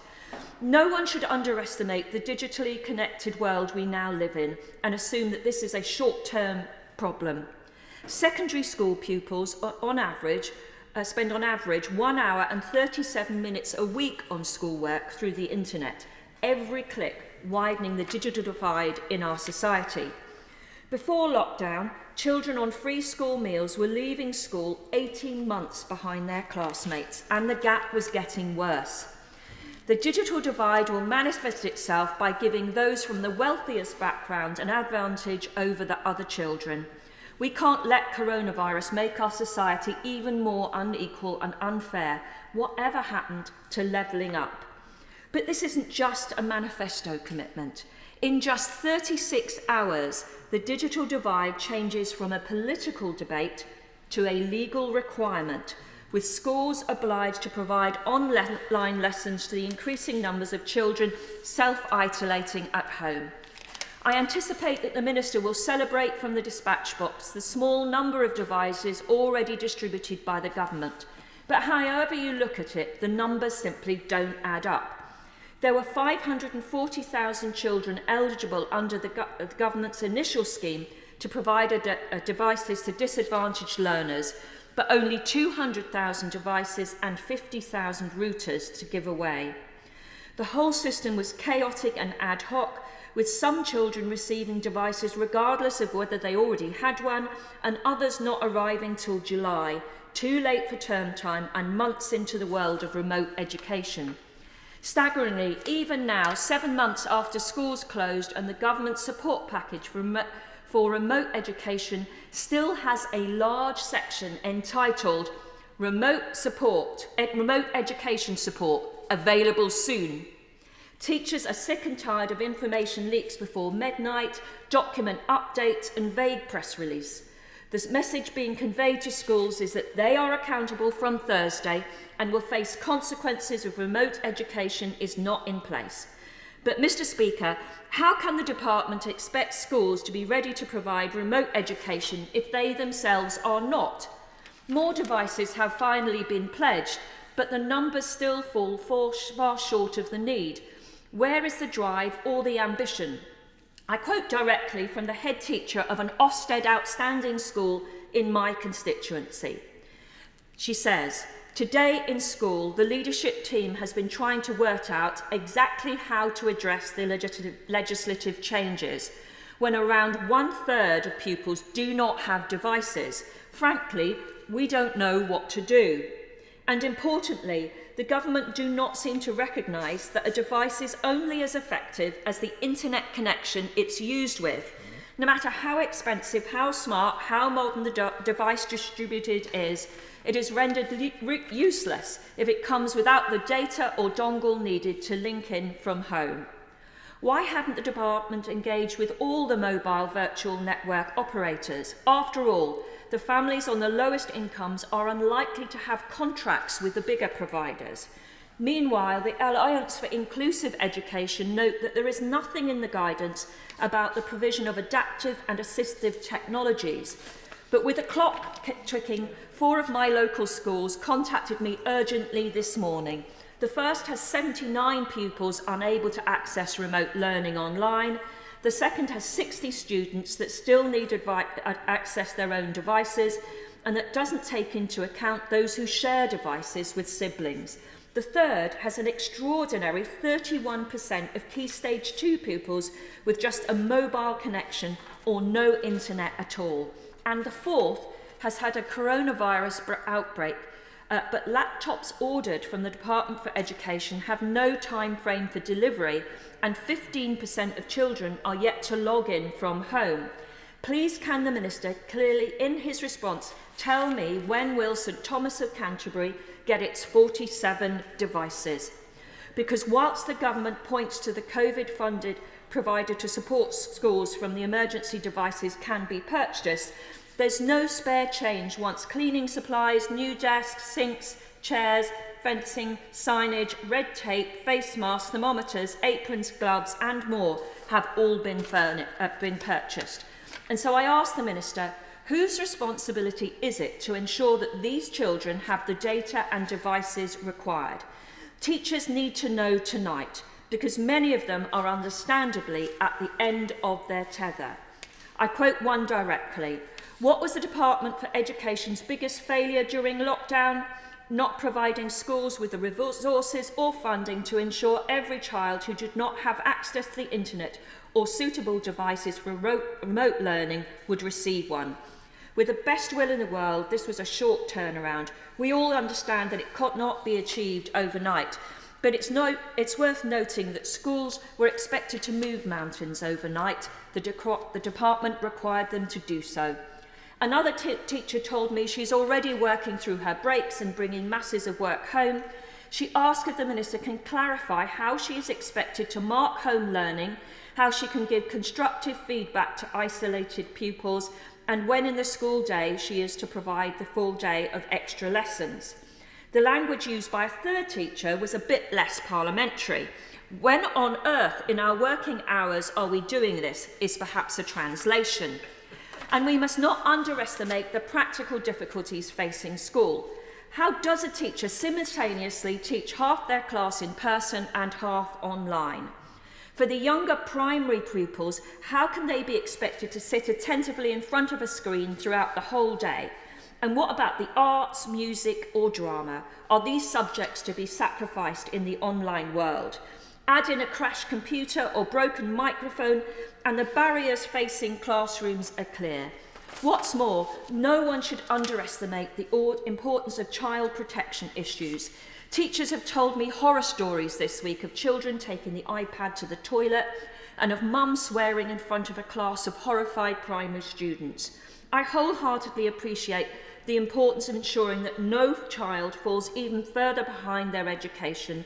No one should underestimate the digitally connected world we now live in and assume that this is a short-term problem. Secondary school pupils spend on average 1 hour and 37 minutes a week on schoolwork through the internet, every click widening the digital divide in our society. Before lockdown, children on free school meals were leaving school 18 months behind their classmates, and the gap was getting worse. The digital divide will manifest itself by giving those from the wealthiest background an advantage over the other children. We can't let coronavirus make our society even more unequal and unfair, whatever happened to levelling up. But this isn't just a manifesto commitment. In just 36 hours, the digital divide changes from a political debate to a legal requirement, with schools obliged to provide online lessons to the increasing numbers of children self-isolating at home. I anticipate that the Minister will celebrate from the dispatch box the small number of devices already distributed by the government. But however you look at it, the numbers simply don't add up. There were 540,000 children eligible under the government's initial scheme to provide devices to disadvantaged learners, but only 200,000 devices and 50,000 routers to give away. The whole system was chaotic and ad hoc, with some children receiving devices regardless of whether they already had one, and others not arriving till July, too late for term time and months into the world of remote education. Staggeringly, even now, 7 months after schools closed and the government support package for remote education still has a large section entitled Remote Education Support, Available Soon. Teachers are sick and tired of information leaks before midnight, document updates and vague press release. The message being conveyed to schools is that they are accountable from Thursday and will face consequences if remote education is not in place. But, Mr. Speaker, how can the department expect schools to be ready to provide remote education if they themselves are not? More devices have finally been pledged, but the numbers still fall far short of the need. Where is the drive or the ambition? I quote directly from the head teacher of an Ofsted outstanding school in my constituency. She says, "Today in school, the leadership team has been trying to work out exactly how to address the legislative changes when around 1/3 of pupils do not have devices. Frankly, we don't know what to do." And importantly, the government do not seem to recognise that a device is only as effective as the internet connection it's used with. No matter how expensive, how smart, how modern the device distributed is, it is rendered useless if it comes without the data or dongle needed to link in from home. Why hadn't the department engaged with all the mobile virtual network operators? After all, the families on the lowest incomes are unlikely to have contracts with the bigger providers. Meanwhile, the Alliance for Inclusive Education note that there is nothing in the guidance about the provision of adaptive and assistive technologies. But with the clock ticking, 4 of my local schools contacted me urgently this morning. The first has 79 pupils unable to access remote learning online. The second has 60 students that still need access their own devices, and that doesn't take into account those who share devices with siblings. The third has an extraordinary 31% of Key Stage 2 pupils with just a mobile connection or no internet at all. And the fourth has had a coronavirus outbreak, but laptops ordered from the Department for Education have no time frame for delivery, and 15% of children are yet to log in from home. Please can the Minister clearly in his response tell me when will St Thomas of Canterbury get its 47 devices? Because whilst the government points to the COVID-funded provider to support schools from the emergency devices can be purchased, there's no spare change once cleaning supplies, new desks, sinks, chairs, fencing, signage, red tape, face masks, thermometers, aprons, gloves and more have all been purchased. And so I ask the Minister, whose responsibility is it to ensure that these children have the data and devices required? Teachers need to know tonight, because many of them are understandably at the end of their tether. I quote one directly. What was the Department for Education's biggest failure during lockdown? Not providing schools with the resources or funding to ensure every child who did not have access to the internet or suitable devices for remote learning would receive one. With the best will in the world, this was a short turnaround. We all understand that it could not be achieved overnight, but it's worth noting that schools were expected to move mountains overnight. The department required them to do so. Another teacher told me she's already working through her breaks and bringing masses of work home. She asked if the Minister can clarify how she is expected to mark home learning, how she can give constructive feedback to isolated pupils, and when in the school day she is to provide the full day of extra lessons. The language used by a third teacher was a bit less parliamentary. When on earth in our working hours are we doing this is perhaps a translation. And we must not underestimate the practical difficulties facing school. How does a teacher simultaneously teach half their class in person and half online? For the younger primary pupils, how can they be expected to sit attentively in front of a screen throughout the whole day? And what about the arts, music or drama? Are these subjects to be sacrificed in the online world? Add in a crashed computer or broken microphone and the barriers facing classrooms are clear. What's more, no one should underestimate the importance of child protection issues. Teachers have told me horror stories this week of children taking the iPad to the toilet and of mum swearing in front of a class of horrified primary students. I wholeheartedly appreciate the importance of ensuring that no child falls even further behind their education,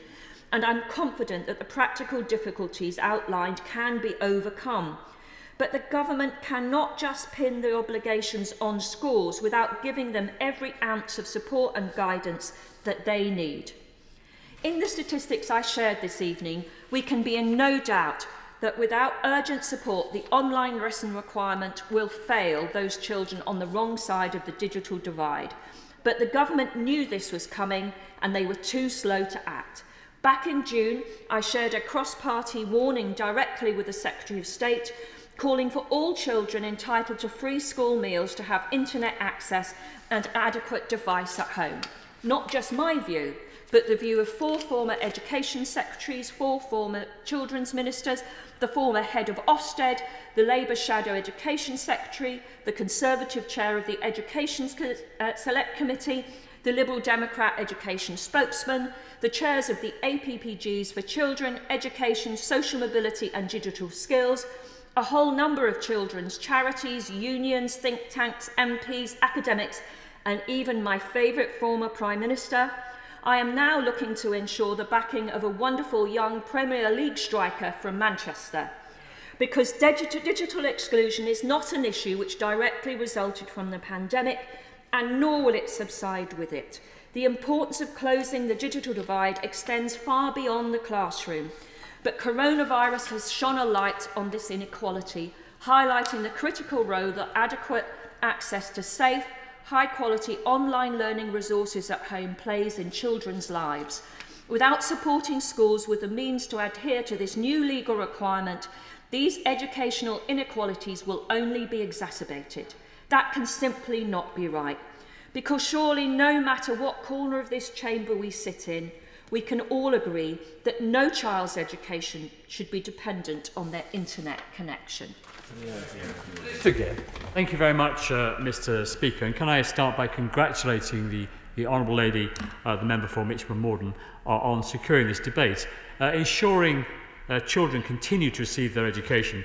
and I'm confident that the practical difficulties outlined can be overcome. But the government cannot just pin the obligations on schools without giving them every ounce of support and guidance that they need. In the statistics I shared this evening, we can be in no doubt that without urgent support, the online lesson requirement will fail those children on the wrong side of the digital divide. But the government knew this was coming and they were too slow to act. Back in June, I shared a cross-party warning directly with the Secretary of State, calling for all children entitled to free school meals to have internet access and adequate device at home. Not just my view, but the view of 4 former education secretaries, 4 former children's ministers, the former head of Ofsted, the Labour Shadow Education Secretary, the Conservative chair of the Education Select Committee, the Liberal Democrat education spokesman, the chairs of the APPGs for children, education, social mobility and digital skills, a whole number of children's charities, unions, think tanks, MPs, academics, and even my favourite former Prime Minister. I am now looking to ensure the backing of a wonderful young Premier League striker from Manchester. Because digital exclusion is not an issue which directly resulted from the pandemic, and nor will it subside with it. The importance of closing the digital divide extends far beyond the classroom, but coronavirus has shone a light on this inequality, highlighting the critical role that adequate access to safe, high-quality online learning resources at home plays in children's lives. Without supporting schools with the means to adhere to this new legal requirement, these educational inequalities will only be exacerbated. That can simply not be right, because surely no matter what corner of this chamber we sit in, we can all agree that no child's education should be dependent on their internet connection. Thank you very much, Mr. Speaker. And can I start by congratulating the Honourable Lady, the member for Mitcham and Morden, on securing this debate. Ensuring children continue to receive their education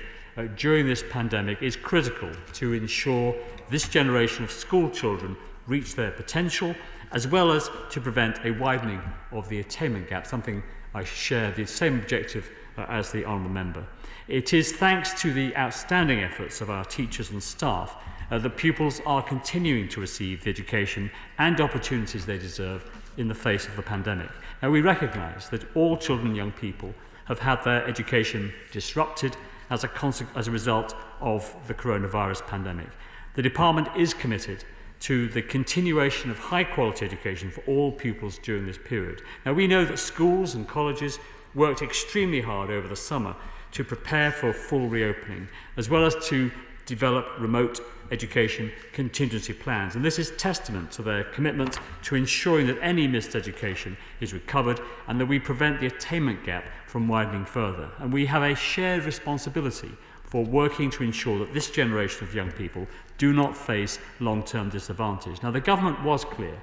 during this pandemic is critical to ensure this generation of school children reach their potential, as well as to prevent a widening of the attainment gap, something I share the same objective as the Honourable Member. It is thanks to the outstanding efforts of our teachers and staff that pupils are continuing to receive the education and opportunities they deserve in the face of the pandemic. Now, we recognise that all children and young people have had their education disrupted as a result of the coronavirus pandemic. The Department is committed to the continuation of high-quality education for all pupils during this period. Now, we know that schools and colleges worked extremely hard over the summer to prepare for full reopening, as well as to develop remote education contingency plans. And this is testament to their commitment to ensuring that any missed education is recovered and that we prevent the attainment gap from widening further. And we have a shared responsibility for working to ensure that this generation of young people do not face long-term disadvantage. Now, the government was clear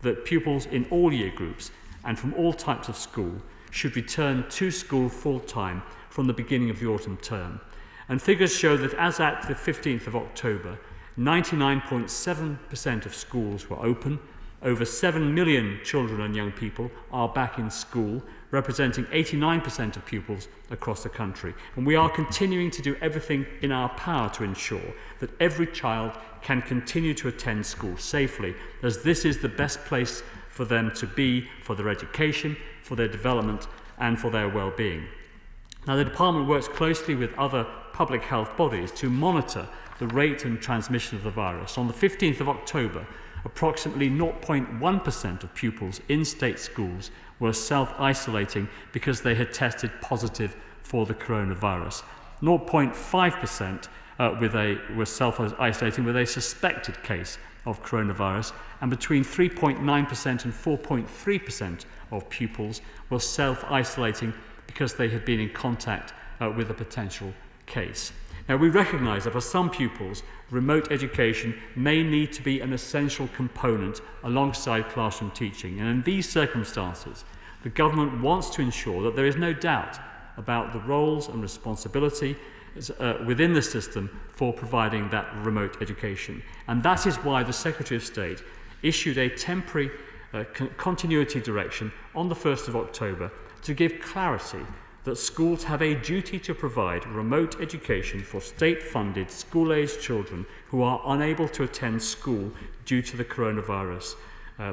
that pupils in all year groups and from all types of school should return to school full-time from the beginning of the autumn term. And figures show that as at the 15th of October, 99.7% of schools were open. Over 7 million children and young people are back in school, representing 89% of pupils across the country. And we are continuing to do everything in our power to ensure that every child can continue to attend school safely, as this is the best place for them to be for their education, for their development and for their well-being. Now, the Department works closely with other public health bodies to monitor the rate and transmission of the virus. On the 15th of October, approximately 0.1% of pupils in state schools were self-isolating because they had tested positive for the coronavirus. 0.5% were self-isolating with a suspected case of coronavirus, and between 3.9% and 4.3% of pupils were self-isolating because they had been in contact with a potential case. Now, we recognise that for some pupils, remote education may need to be an essential component alongside classroom teaching. And in these circumstances, the government wants to ensure that there is no doubt about the roles and responsibility within the system for providing that remote education. And that is why the Secretary of State issued a temporary continuity direction on the 1st of October to give clarity that schools have a duty to provide remote education for state-funded school-aged children who are unable to attend school due to the coronavirus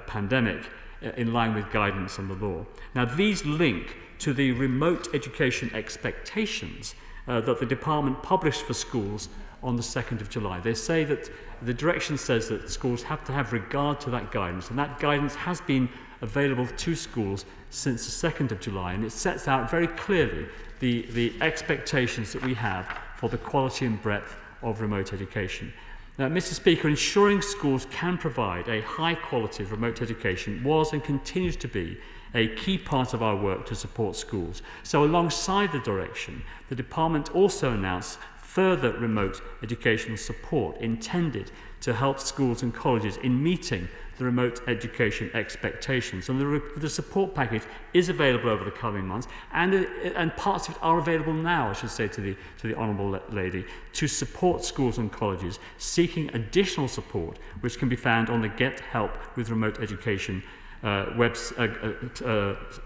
pandemic, in line with guidance on the law. Now, these link to the remote education expectations that the Department published for schools on the 2nd of July. They say that the direction says that schools have to have regard to that guidance, and that guidance has been available to schools since the 2nd of July, and it sets out very clearly the expectations that we have for the quality and breadth of remote education. Now, Mr. Speaker, ensuring schools can provide a high quality of remote education was and continues to be a key part of our work to support schools. So alongside the direction, the Department also announced further remote educational support intended to help schools and colleges in meeting the remote education expectations. And the support package is available over the coming months, and parts of it are available now, I should say, to the Honourable Lady, to support schools and colleges seeking additional support, which can be found on the Get Help with Remote Education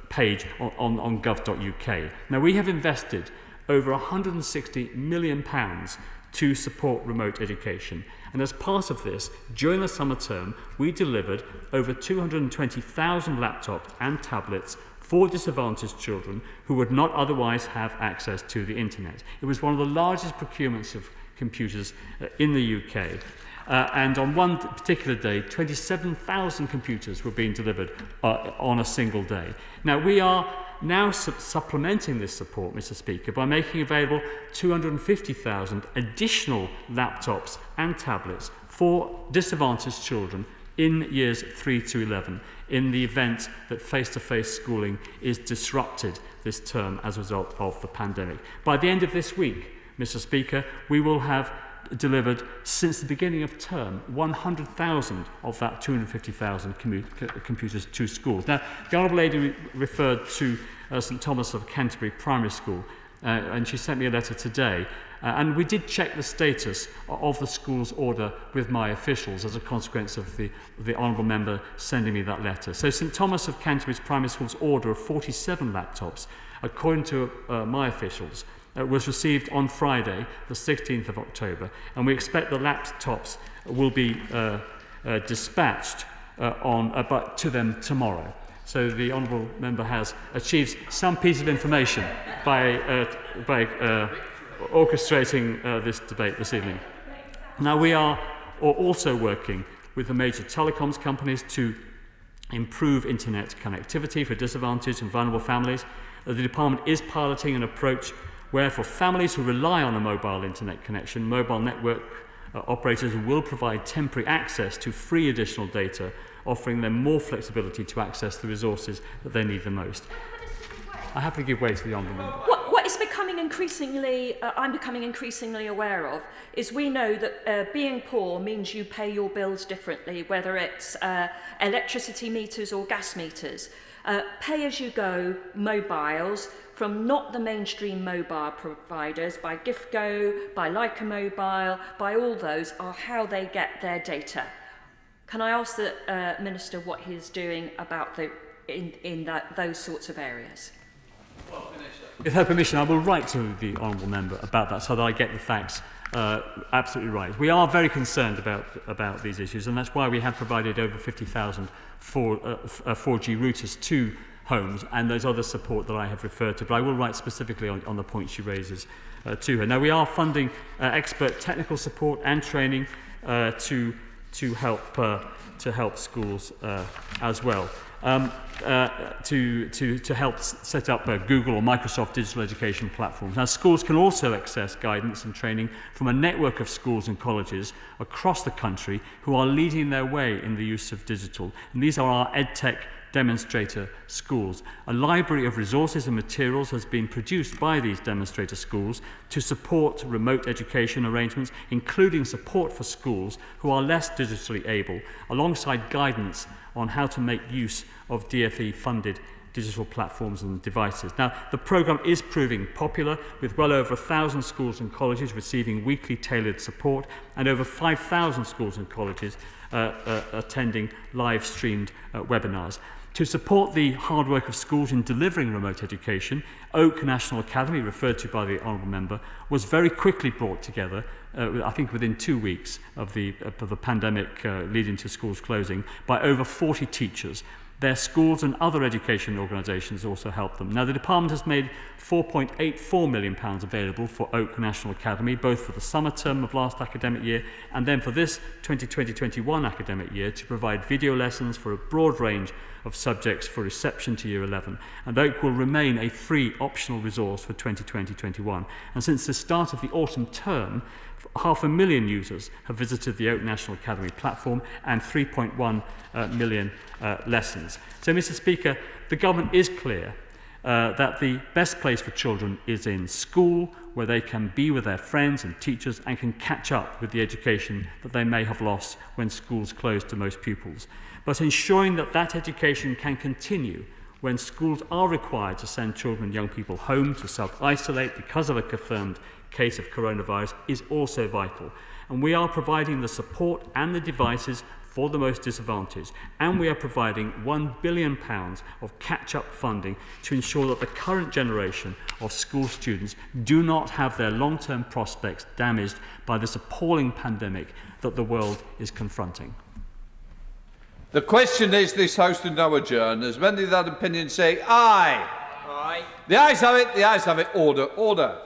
page on gov.uk. Now, we have invested over £160 million to support remote education. And as part of this, during the summer term, we delivered over 220,000 laptops and tablets for disadvantaged children who would not otherwise have access to the internet. It was one of the largest procurements of computers in the UK. And on one particular day, 27,000 computers were being delivered on a single day. Now, we are now supplementing this support, Mr. Speaker, by making available 250,000 additional laptops and tablets for disadvantaged children in years 3 to 11 in the event that face-to-face schooling is disrupted this term as a result of the pandemic. By the end of this week, Mr. Speaker, we will have delivered, since the beginning of term, 100,000 of that 250,000 computers to schools. Now, the Honourable Lady referred to St Thomas of Canterbury Primary School, and she sent me a letter today. And we did check the status of the school's order with my officials as a consequence of the Honourable Member sending me that letter. So St Thomas of Canterbury's Primary School's order of 47 laptops, according to my officials, was received on Friday, the 16th of October, and we expect the laptops will be dispatched to them tomorrow. So the Honourable Member has achieved some piece of information by orchestrating this debate this evening. Now, we are also working with the major telecoms companies to improve internet connectivity for disadvantaged and vulnerable families. The Department is piloting an approach where, for families who rely on a mobile internet connection, mobile network operators will provide temporary access to free additional data, offering them more flexibility to access the resources that they need the most. I have to give way to the Honourable Member. What is becoming increasingly, I'm becoming increasingly aware of, is we know that being poor means you pay your bills differently, whether it's electricity meters or gas meters. Pay-as-you-go mobiles from not the mainstream mobile providers, by GiftGo, by Leica Mobile, by all those, are how they get their data. Can I ask the Minister what he's doing about those sorts of areas? With her permission, I will write to the Honourable Member about that so that I get the facts absolutely right. We are very concerned about these issues, and that's why we have provided over 50,000 4G routers to homes and those other support that I have referred to. But I will write specifically on the point she raises to her. Now, we are funding expert technical support and training to help schools as well. To help set up Google or Microsoft digital education platforms. Now, schools can also access guidance and training from a network of schools and colleges across the country who are leading their way in the use of digital. And these are our EdTech demonstrator schools. A library of resources and materials has been produced by these demonstrator schools to support remote education arrangements, including support for schools who are less digitally able, alongside guidance on how to make use of DFE-funded digital platforms and devices. Now, the programme is proving popular, with well over 1,000 schools and colleges receiving weekly tailored support and over 5,000 schools and colleges attending live-streamed webinars. To support the hard work of schools in delivering remote education, Oak National Academy, referred to by the Honourable Member, was very quickly brought together, I think within 2 weeks of the pandemic leading to schools closing, by over 40 teachers. Their schools and other education organisations also helped them. Now, the Department has made £4.84 million available for Oak National Academy, both for the summer term of last academic year and then for this 2020-21 academic year, to provide video lessons for a broad range of subjects for reception to Year 11. And Oak will remain a free optional resource for 2020-21. And since the start of the autumn term, 500,000 users have visited the Oak National Academy platform and 3.1 million lessons. So, Mr. Speaker, the government is clear that the best place for children is in school, where they can be with their friends and teachers and can catch up with the education that they may have lost when schools closed to most pupils. But ensuring that that education can continue when schools are required to send children and young people home to self-isolate because of a confirmed case of coronavirus is also vital. And we are providing the support and the devices for the most disadvantaged, and we are providing £1 billion of catch-up funding to ensure that the current generation of school students do not have their long-term prospects damaged by this appalling pandemic that the world is confronting. The question is this House to now adjourn. As many of that opinion say aye. Aye. The ayes have it, the ayes have it. Order, order.